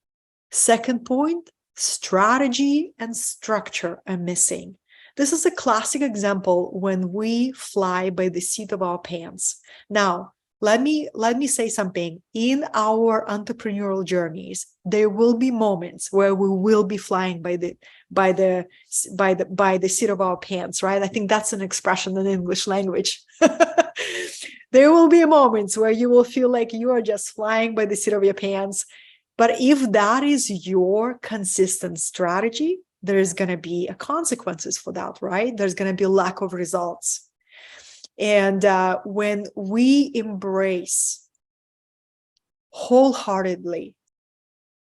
Second point, strategy and structure are missing. This is a classic example when we fly by the seat of our pants. Now, let me say something. In our entrepreneurial journeys, there will be moments where we will be flying by the seat of our pants, right? I think that's an expression in English language. There will be moments where you will feel like you are just flying by the seat of your pants. But if that is your consistent strategy, there's going to be consequences for that, right? There's going to be lack of results. And when we embrace wholeheartedly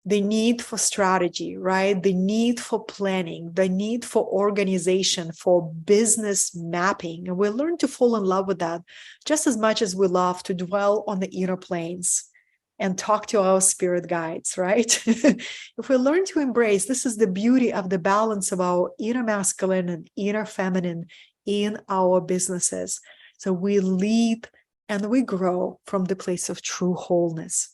the need for strategy, right? The need for planning, the need for organization, for business mapping, and we learn to fall in love with that just as much as we love to dwell on the inner planes and talk to our spirit guides, right? If we learn to embrace, this is the beauty of the balance of our inner masculine and inner feminine in our businesses. So we lead and we grow from the place of true wholeness.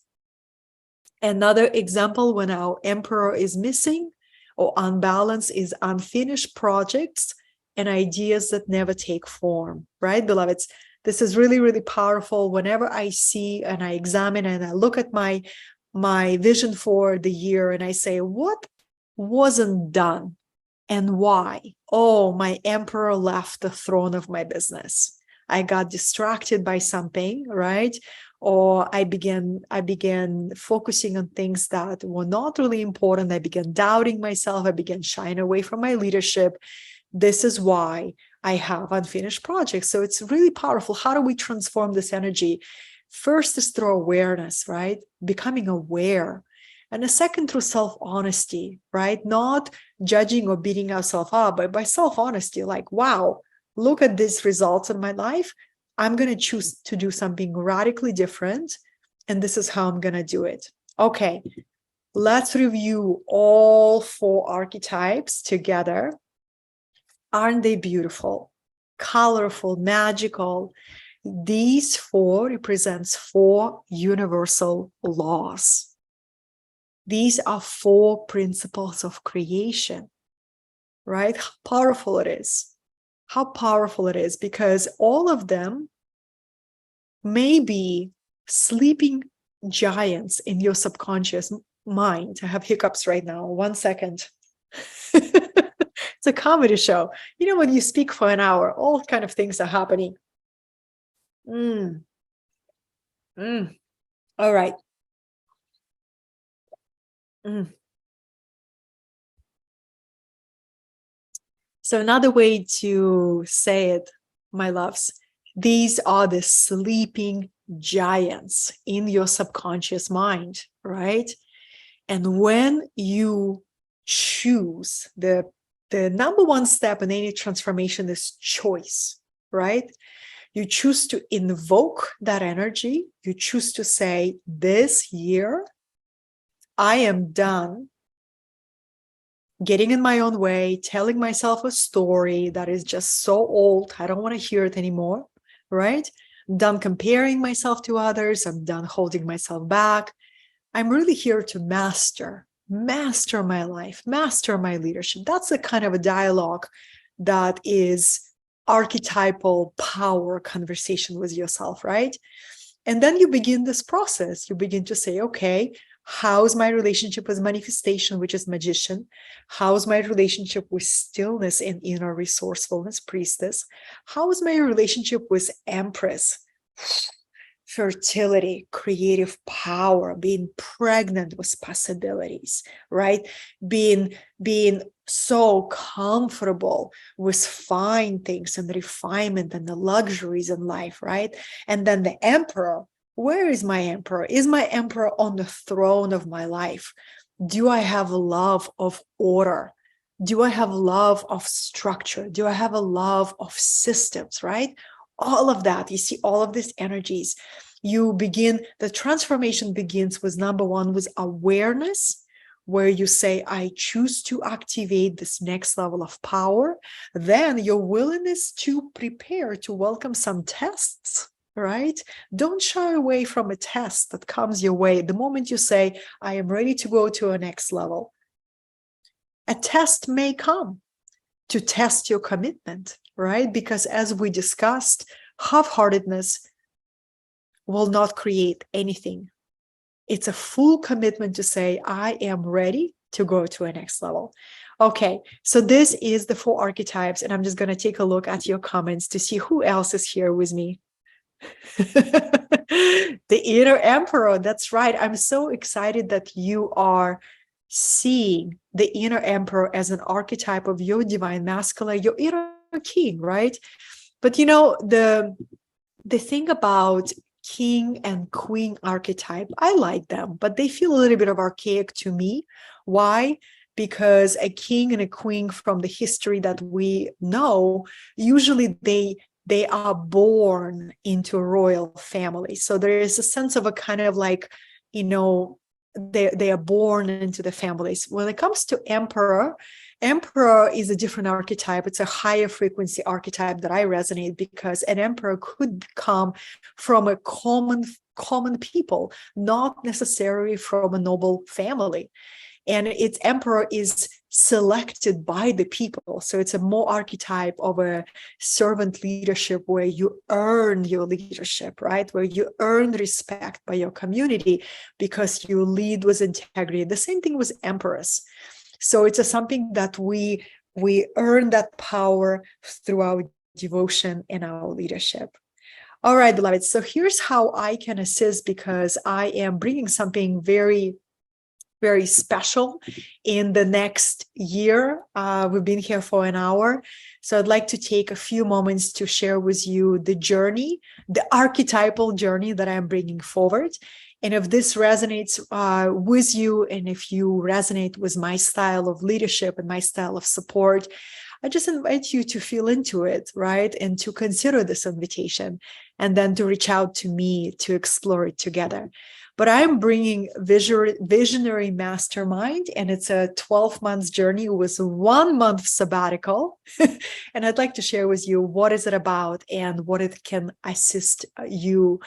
Another example when our Emperor is missing or unbalanced is unfinished projects and ideas that never take form, right, beloveds? This is really, really powerful. Whenever I see and I examine and I look at my vision for the year and I say, what wasn't done and why? Oh, my Emperor left the throne of my business. I got distracted by something, right? Or I began focusing on things that were not really important. I began doubting myself. I began shying away from my leadership. This is why I have unfinished projects. So it's really powerful. How do we transform this energy? First is through awareness, right? Becoming aware. And the second through self-honesty, right? Not judging or beating ourselves up, but by self-honesty, like, wow, look at these results in my life. I'm going to choose to do something radically different. And this is how I'm going to do it. Okay, let's review all 4 archetypes together. Aren't they beautiful, colorful, magical? These 4 represents 4 universal laws. These are 4 principles of creation, right? How powerful it is. How powerful it is, because all of them may be sleeping giants in your subconscious mind. I have hiccups right now. 1 second. It's a comedy show. You know, when you speak for an hour, all kind of things are happening. All right. So another way to say it, my loves, these are the sleeping giants in your subconscious mind, right? And when you choose, the number 1 step in any transformation is choice, right? You choose to invoke that energy. You choose to say, this year, I am done getting in my own way, telling myself a story that is just so old. I don't want to hear it anymore, right? I'm done comparing myself to others. I'm done holding myself back. I'm really here to master my life, master my leadership. That's the kind of a dialogue that is archetypal power conversation with yourself, right? And then you begin this process. You begin to say, okay, how's my relationship with manifestation, which is magician? How's my relationship with stillness and inner resourcefulness, priestess? How is my relationship with empress? Fertility, creative power, being pregnant with possibilities, right? Being so comfortable with fine things and refinement and the luxuries in life, right? And then the emperor. Where is my emperor? Is my emperor on the throne of my life? Do I have a love of order? Do I have a love of structure? Do I have a love of systems, right? All of that, you see all of these energies. the transformation begins with number one, with awareness, where you say, I choose to activate this next level of power. Then your willingness to prepare to welcome some tests, right? Don't shy away from a test that comes your way. The moment you say, I am ready to go to a next level, a test may come to test your commitment, right? Because as we discussed, half-heartedness will not create anything. It's a full commitment to say, I am ready to go to a next level. Okay, so this is the 4 archetypes, and I'm just going to take a look at your comments to see who else is here with me. The inner emperor, that's right. I'm so excited that you are seeing the inner emperor as an archetype of your divine masculine, your inner king, right? But you know, the thing about king and queen archetype, I like them, but they feel a little bit of archaic to me. Why? Because a king and a queen from the history that we know, usually they are born into a royal family. So there is a sense of a kind of like, you know, they are born into the families. When it comes to emperor is a different archetype. It's a higher frequency archetype that I resonate, because an emperor could come from a common people, not necessarily from a noble family. And its emperor is selected by the people. So it's a more archetype of a servant leadership, where you earn your leadership, right? Where you earn respect by your community because you lead with integrity. The same thing with Empress. So it's something that we earn that power through our devotion and our leadership. All right, beloved. So here's how I can assist, because I am bringing something very, very special in the next year. We've been here for an hour. So I'd like to take a few moments to share with you the journey, the archetypal journey that I'm bringing forward. And if this resonates with you, and if you resonate with my style of leadership and my style of support, I just invite you to feel into it, right? And to consider this invitation, and then to reach out to me to explore it together. But I'm bringing Visionary Mastermind, and it's a 12-month journey with 1 month sabbatical. And I'd like to share with you what is it about and what it can assist you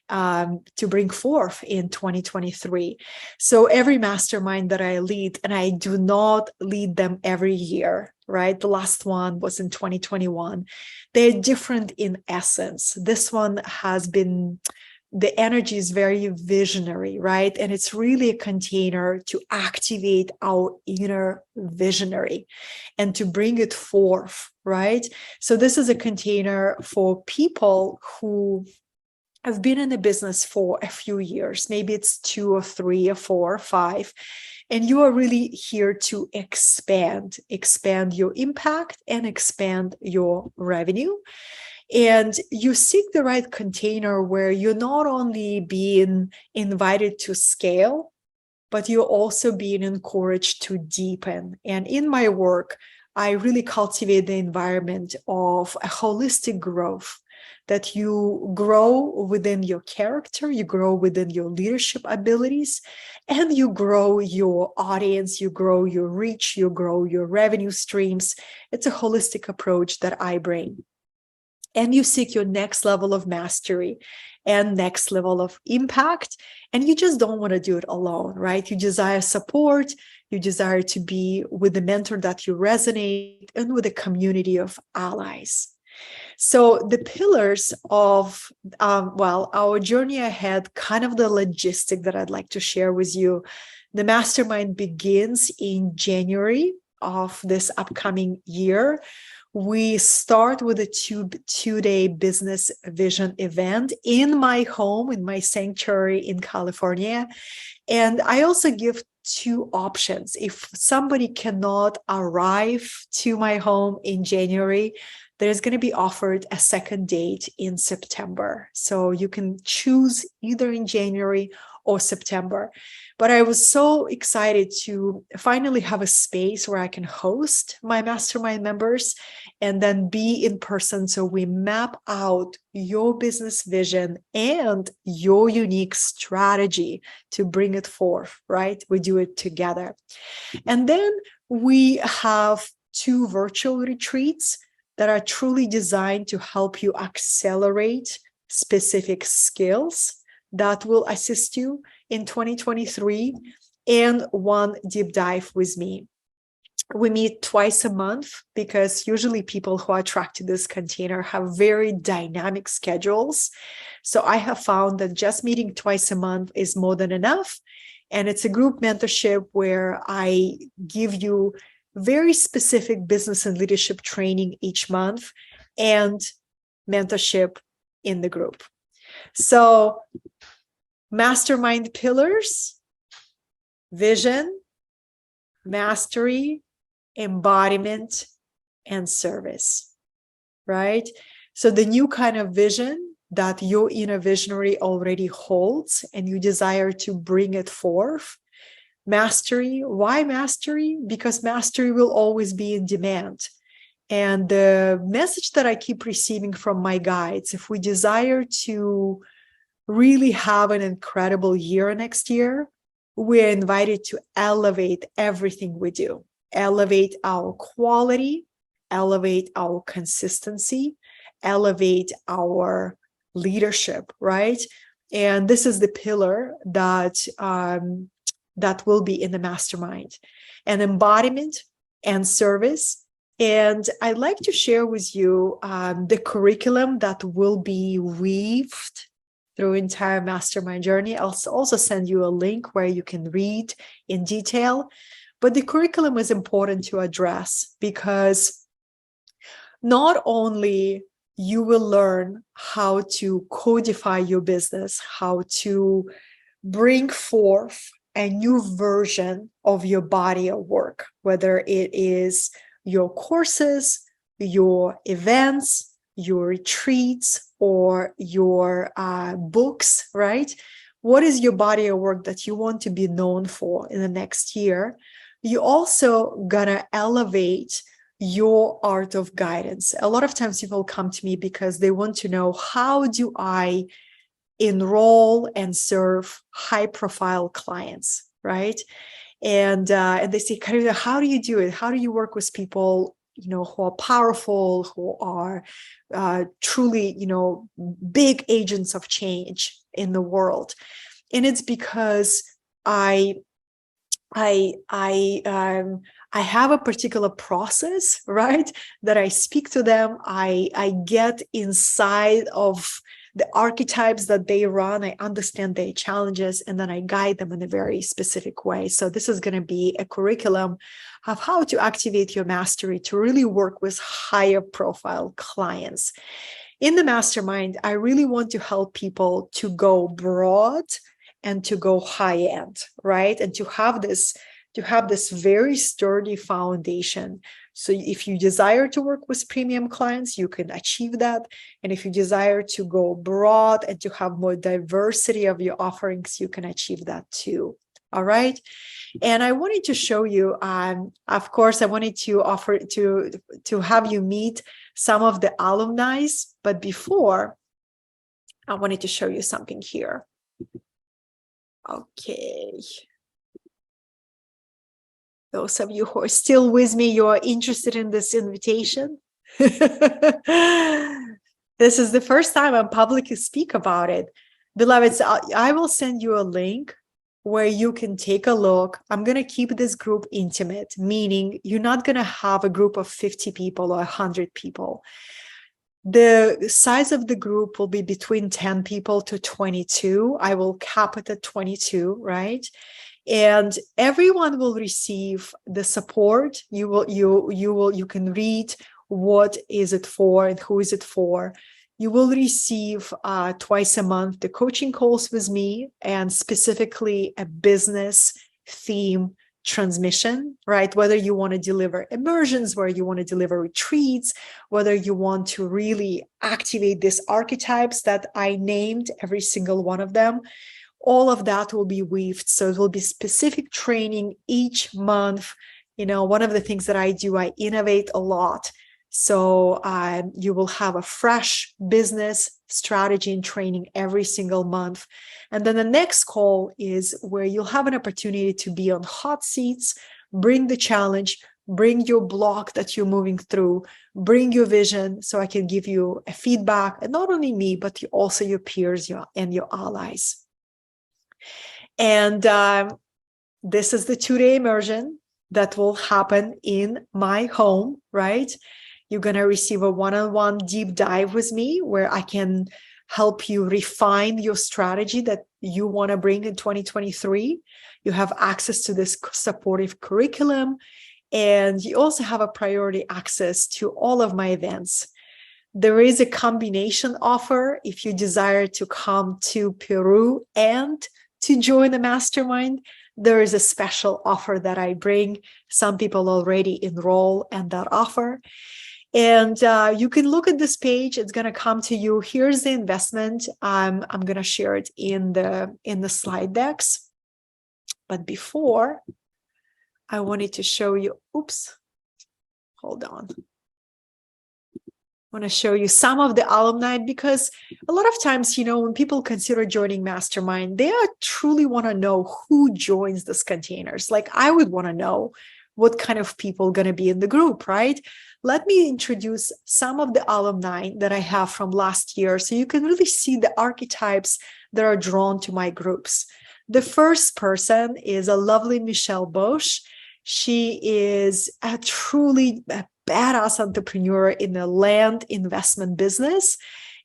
to bring forth in 2023. So every mastermind that I lead, and I do not lead them every year, right? The last one was in 2021. They're different in essence. This one has been, the energy is very visionary, right? And it's really a container to activate our inner visionary and to bring it forth, right? So this is a container for people who have been in the business for a few years. Maybe it's 2 or 3 or 4 or 5. And you are really here to expand your impact and expand your revenue. And you seek the right container where you're not only being invited to scale, but you're also being encouraged to deepen. And in my work, I really cultivate the environment of a holistic growth, that you grow within your character, you grow within your leadership abilities, and you grow your audience, you grow your reach, you grow your revenue streams. It's a holistic approach that I bring. And you seek your next level of mastery and next level of impact. And you just don't want to do it alone, right? You desire support. You desire to be with the mentor that you resonate and with a community of allies. So the pillars of, our journey ahead, kind of the logistic that I'd like to share with you. The mastermind begins in January of this upcoming year. We start with a two-day business vision event in my home, in my sanctuary in California. And I also give two options. If somebody cannot arrive to my home in January, there's going to be offered a second date in September. So you can choose either in January or September. But I was so excited to finally have a space where I can host my mastermind members and then be in person. So we map out your business vision and your unique strategy to bring it forth, right? We do it together. And then we have 2 virtual retreats that are truly designed to help you accelerate specific skills that will assist you in 2023, and 1 deep dive with me. We meet twice a month because usually people who are attracted to this container have very dynamic schedules. So I have found that just meeting twice a month is more than enough. And it's a group mentorship where I give you very specific business and leadership training each month and mentorship in the group. So mastermind pillars: vision, mastery, embodiment, and service, right? So the new kind of vision that your inner visionary already holds and you desire to bring it forth. Mastery. Why mastery? Because mastery will always be in demand. And the message that I keep receiving from my guides, if we desire to really have an incredible year next year, we're invited to elevate everything we do, elevate our quality, elevate our consistency, elevate our leadership, right? And this is the pillar that that will be in the mastermind, and embodiment and service. And I'd like to share with you the curriculum that will be weaved through entire mastermind journey. I'll also send you a link where you can read in detail. But the curriculum is important to address because not only you will learn how to codify your business, how to bring forth a new version of your body of work, whether it is your courses, your events, your retreats, or your books, right? What is your body of work that you want to be known for in the next year? You also gonna elevate your art of guidance. A lot of times people come to me because they want to know, how do I enroll and serve high-profile clients, right? And they say, Katerina, how do you do it? How do you work with people, who are powerful, who are truly, big agents of change in the world? And it's because I have a particular process, right? That I speak to them. I get inside of the archetypes that they run. I understand their challenges, and then I guide them in a very specific way. So this is going to be a curriculum of how to activate your mastery to really work with higher profile clients. In the mastermind, I really want to help people to go broad and to go high end, right? And to have this very sturdy foundation. So if you desire to work with premium clients, you can achieve that. And if you desire to go broad and to have more diversity of your offerings, you can achieve that too. All right. And I wanted to show you, of course, I wanted to offer to have you meet some of the alumni, but before, I wanted to show you something here. Okay. Those of you who are still with me, you are interested in this invitation. This is the first time I publicly speak about it. Beloveds, I will send you a link where you can take a look. I'm going to keep this group intimate, meaning you're not going to have a group of 50 people or 100 people. The size of the group will be between 10 people to 22. I will cap it at 22, right? And everyone will receive the support. You can read what is it for and who is it for. You will receive twice a month the coaching calls with me, and specifically a business theme transmission, right? Whether you want to deliver immersions, whether you want to deliver retreats, whether you want to really activate these archetypes that I named, every single one of them, all of that will be weaved. So it will be specific training each month. One of the things that I do, I innovate a lot. So you will have a fresh business strategy and training every single month. And then the next call is where you'll have an opportunity to be on hot seats, bring the challenge, bring your block that you're moving through, bring your vision so I can give you a feedback, and not only me, but also your peers and your allies. And this is the 2-day immersion that will happen in my home, right? You're going to receive a one-on-one deep dive with me where I can help you refine your strategy that you want to bring in 2023. You have access to this supportive curriculum, and you also have a priority access to all of my events. There is a combination offer if you desire to come to Peru and to join the mastermind. There is a special offer that I bring. Some people already enroll in that offer. And you can look at this page. It's going to come to you. Here's the investment. I'm going to share it in the slide decks. But before, I wanted to show you, hold on. I want to show you some of the alumni, because a lot of times, when people consider joining Mastermind, they truly want to know who joins this containers. Like, I would want to know what kind of people are going to be in the group, right? Let me introduce some of the alumni that I have from last year so you can really see the archetypes that are drawn to my groups. The first person is a lovely Michelle Bosch. She is a truly badass entrepreneur in the land investment business.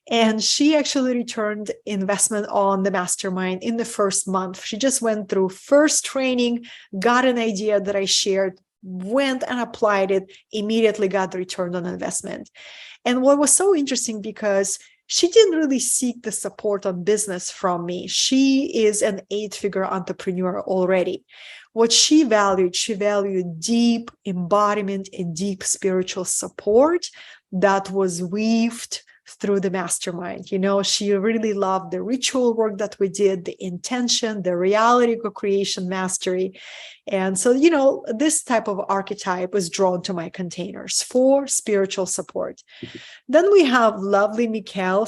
And she actually returned investment on the mastermind in the first month. She just went through first training, got an idea that I shared, went and applied it, immediately got the return on investment. And what was so interesting, because she didn't really seek the support on business from me. She is an 8-figure entrepreneur already. What she valued deep embodiment and deep spiritual support that was weaved through the mastermind. She really loved the ritual work that we did, the intention, the reality co-creation mastery. And so, this type of archetype was drawn to my containers for spiritual support. Then we have lovely Mikkel,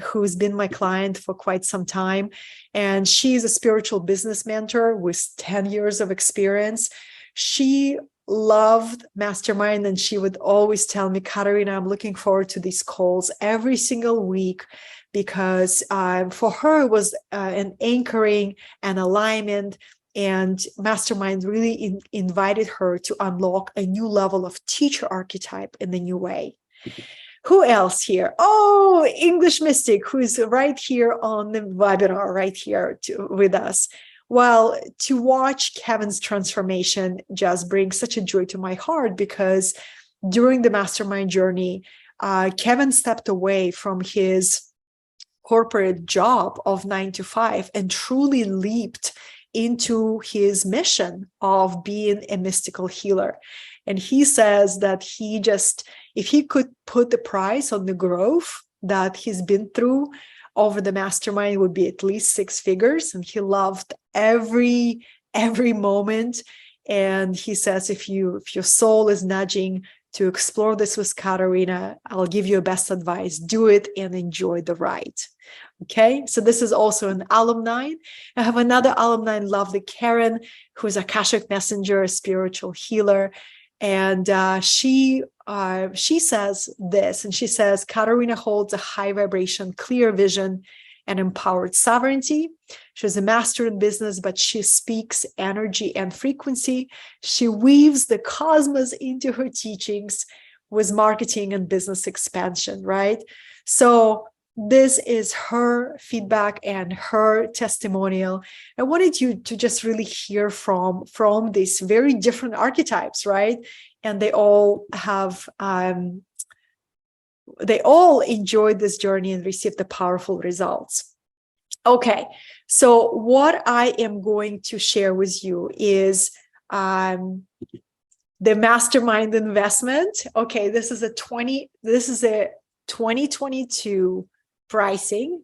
who's been my client for quite some time. And she's a spiritual business mentor with 10 years of experience. She loved Mastermind, and she would always tell me, Katerina, I'm looking forward to these calls every single week, because for her it was an anchoring and alignment, and Mastermind really invited her to unlock a new level of teacher archetype in a new way. Who else here? Oh, English Mystic, who is right here on the webinar, right here with us. Well, to watch Kevin's transformation just brings such a joy to my heart, because during the mastermind journey, Kevin stepped away from his corporate job of 9 to 5 and truly leaped into his mission of being a mystical healer. And he says that if he could put the price on the growth that he's been through over the mastermind, it would be at least 6 figures. And he loved every moment. And he says, if your soul is nudging to explore this with Katerina, I'll give you best advice. Do it and enjoy the ride. Okay, so this is also an alumni. I have another alumni, lovely Karen, who is a Akashic messenger, a spiritual healer. And she says this, and she says, Katerina holds a high vibration, clear vision, and empowered sovereignty. She's a master in business, but she speaks energy and frequency. She weaves the cosmos into her teachings with marketing and business expansion, right? So this is her feedback and her testimonial. I wanted you to just really hear from these very different archetypes, right? And they all have, they all enjoyed this journey and received the powerful results. Okay, so what I am going to share with you is the mastermind investment. Okay, this is a 2022 pricing.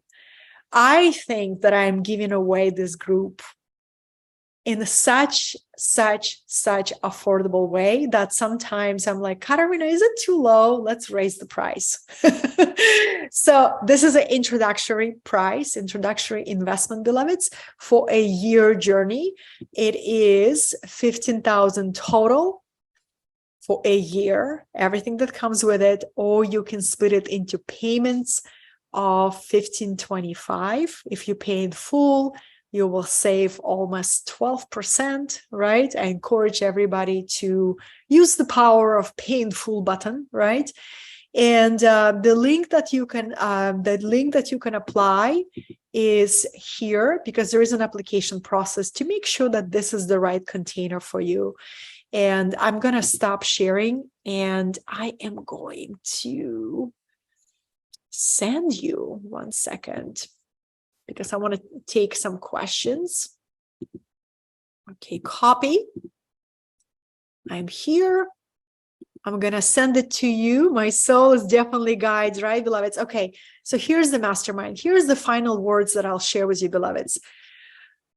I think that I'm giving away this group in such affordable way that sometimes I'm like, Katerina, is it too low? Let's raise the price. So this is an introductory price, introductory investment, beloveds, for a year journey. It is 15,000 total for a year, everything that comes with it, or you can split it into payments of 1525. If you pay in full, you will save almost 12%, right? I encourage everybody to use the power of pay in full button, right? And the link that you can apply is here, because there is an application process to make sure that this is the right container for you. And I'm going to stop sharing, and I am going to send you 1 second, because I want to take some questions. Okay, copy. I'm here. I'm going to send it to you. My soul is definitely guides, right, beloveds? Okay, so here's the mastermind. Here's the final words that I'll share with you, beloveds.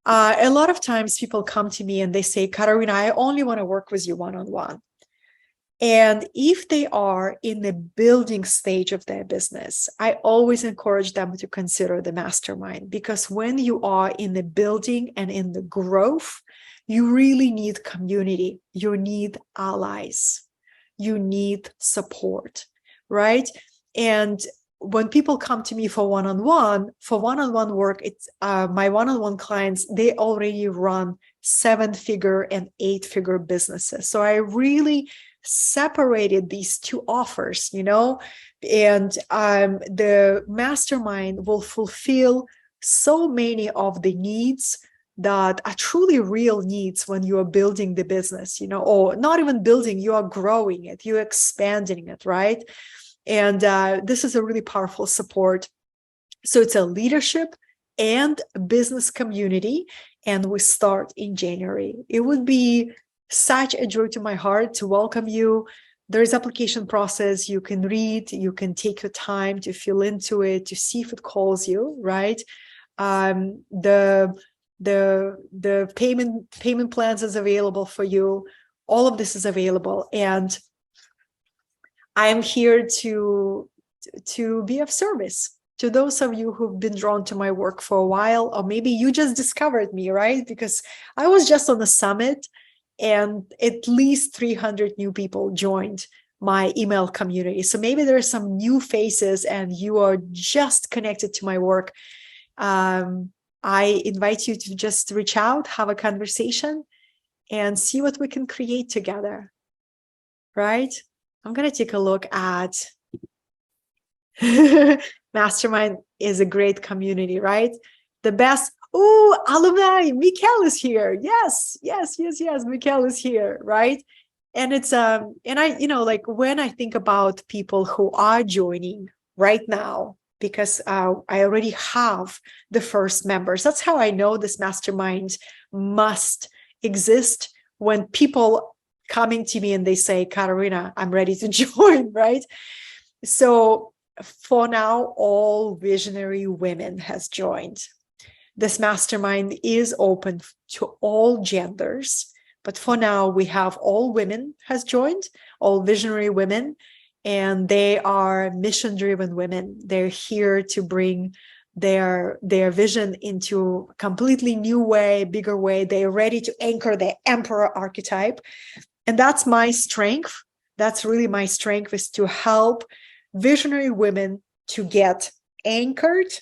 A lot of times people come to me and they say, Katerina, I only want to work with you one-on-one. And if they are in the building stage of their business, I always encourage them to consider the mastermind, because when you are in the building and in the growth, you really need community. You need allies. You need support, right? And when people come to me for one-on-one work, it's my one-on-one clients, they already run 7-figure and 8-figure businesses. So I really separated these two offers, and the mastermind will fulfill so many of the needs that are truly real needs when you are building the business, or not even building, you are growing it, you're expanding it, right? And this is a really powerful support. So it's a leadership and business community, and we start in January. It would be such a joy to my heart to welcome you. There is application process. You can read, you can take your time to fill into it, to see if it calls you, right? The payment plans is available for you. All of this is available, and I am here to be of service to those of you who've been drawn to my work for a while, or maybe you just discovered me, right? Because I was just on the summit, and at least 300 new people joined my email community. So maybe there are some new faces and you are just connected to my work. I invite you to just reach out, have a conversation, and see what we can create together, right? I'm going to take a look at Mastermind is a great community, right? The best. Oh, alumni, Mikhail is here. Yes. Mikhail is here, right? And it's and I, like when I think about people who are joining right now, because I already have the first members. That's how I know this mastermind must exist, when people coming to me and they say, Katerina, I'm ready to join, right? So for now, all visionary women has joined. This mastermind is open to all genders, but for now we have all women has joined, all visionary women, and they are mission-driven women. They're here to bring their vision into a completely new way, bigger way. They're ready to anchor the Emperor archetype. And that's my strength. That's really my strength, is to help visionary women to get anchored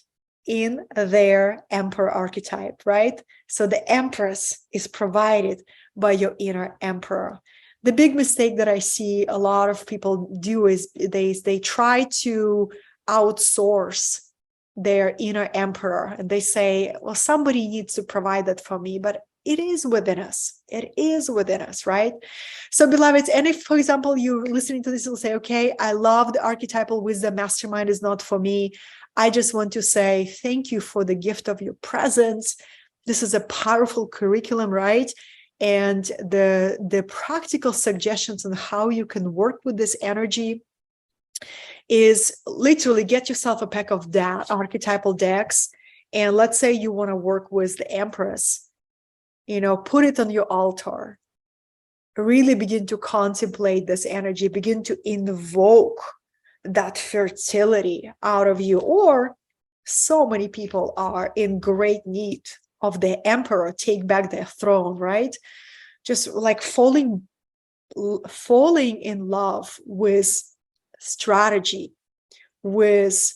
in their Emperor archetype, right? So the Empress is provided by your inner Emperor. The big mistake that I see a lot of people do is they try to outsource their inner Emperor, and they say, well, somebody needs to provide that for me, but it is within us. It is within us, right? So, beloveds, and if, for example, you're listening to this, you'll say, okay, I love the archetypal wisdom, mastermind is not for me. I just want to say thank you for the gift of your presence. This is a powerful curriculum, right? And the practical suggestions on how you can work with this energy is literally get yourself a pack of archetypal decks. And let's say you want to work with the Empress, put it on your altar. Really begin to contemplate this energy, begin to invoke that fertility out of you. Or so many people are in great need of the Emperor take back their throne, right? Just like falling in love with strategy, with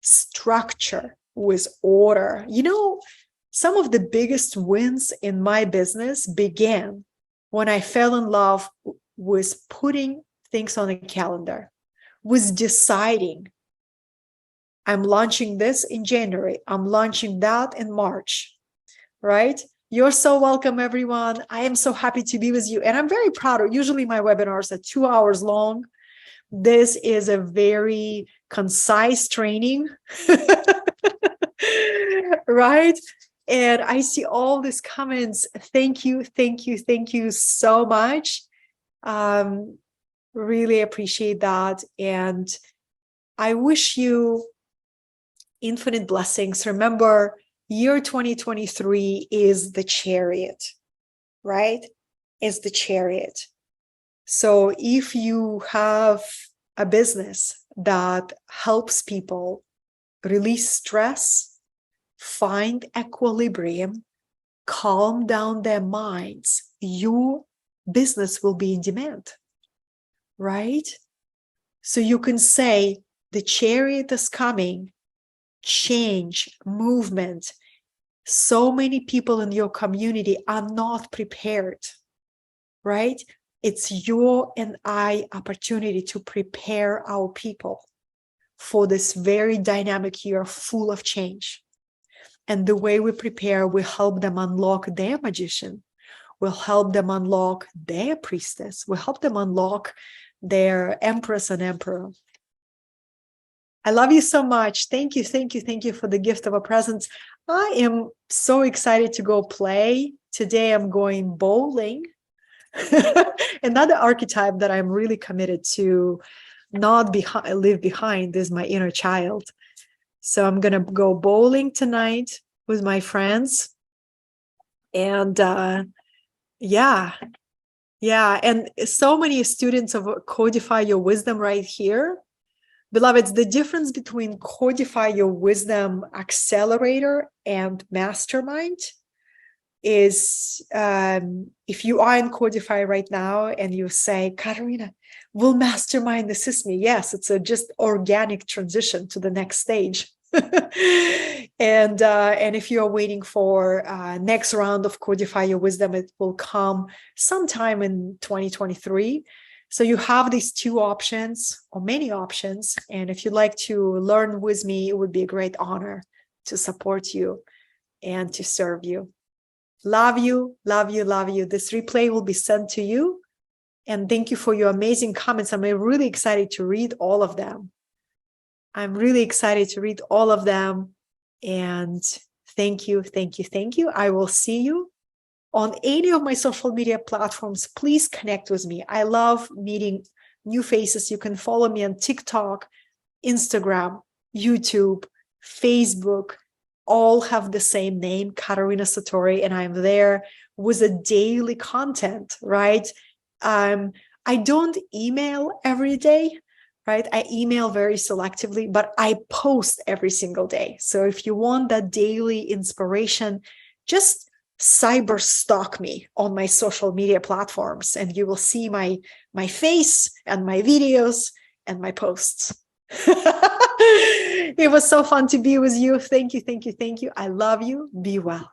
structure, with order. Some of the biggest wins in my business began when I fell in love with putting things on a calendar, with deciding I'm launching this in January, I'm launching that in March, right? You're so welcome, everyone. I am so happy to be with you. And I'm very proud of, usually my webinars are 2 hours long. This is a very concise training, right? And I see all these comments. Thank you, thank you, thank you so much. Really appreciate that. And I wish you infinite blessings. Remember, year 2023 is the Chariot, right? Is the Chariot. So if you have a business that helps people release stress, find equilibrium, calm down their minds, your business will be in demand, right? So you can say, the Chariot is coming, change, movement. So many people in your community are not prepared, right? It's your and I opportunity to prepare our people for this very dynamic year full of change. And the way we prepare, we help them unlock their magician. We'll help them unlock their priestess. We'll help them unlock their empress and emperor. I love you so much. Thank you, thank you, thank you for the gift of a presence. I am so excited to go play. Today I'm going bowling. Another archetype that I'm really committed to not leave behind is my inner child. So I'm going to go bowling tonight with my friends. And yeah. And so many students of Codify Your Wisdom right here. Beloveds, the difference between Codify Your Wisdom Accelerator and Mastermind is if you are in Codify right now and you say, Katerina, will Mastermind assist me? Yes, it's a just organic transition to the next stage. And if you're waiting for next round of Codify Your Wisdom, it will come sometime in 2023. So you have these two options or many options. And if you'd like to learn with me, it would be a great honor to support you and to serve you. Love you, love you, love you. This replay will be sent to you. And thank you for your amazing comments. I'm really excited to read all of them. I'm really excited to read all of them. And thank you, thank you, thank you. I will see you on any of my social media platforms. Please connect with me. I love meeting new faces. You can follow me on TikTok, Instagram, YouTube, Facebook. All have the same name, Katerina Satori, and I'm there with a daily content, right? I don't email every day, right? I email very selectively, but I post every single day. So if you want that daily inspiration, just cyber stalk me on my social media platforms and you will see my face and my videos and my posts. It was so fun to be with you. Thank you, thank you, thank you. I love you. Be well.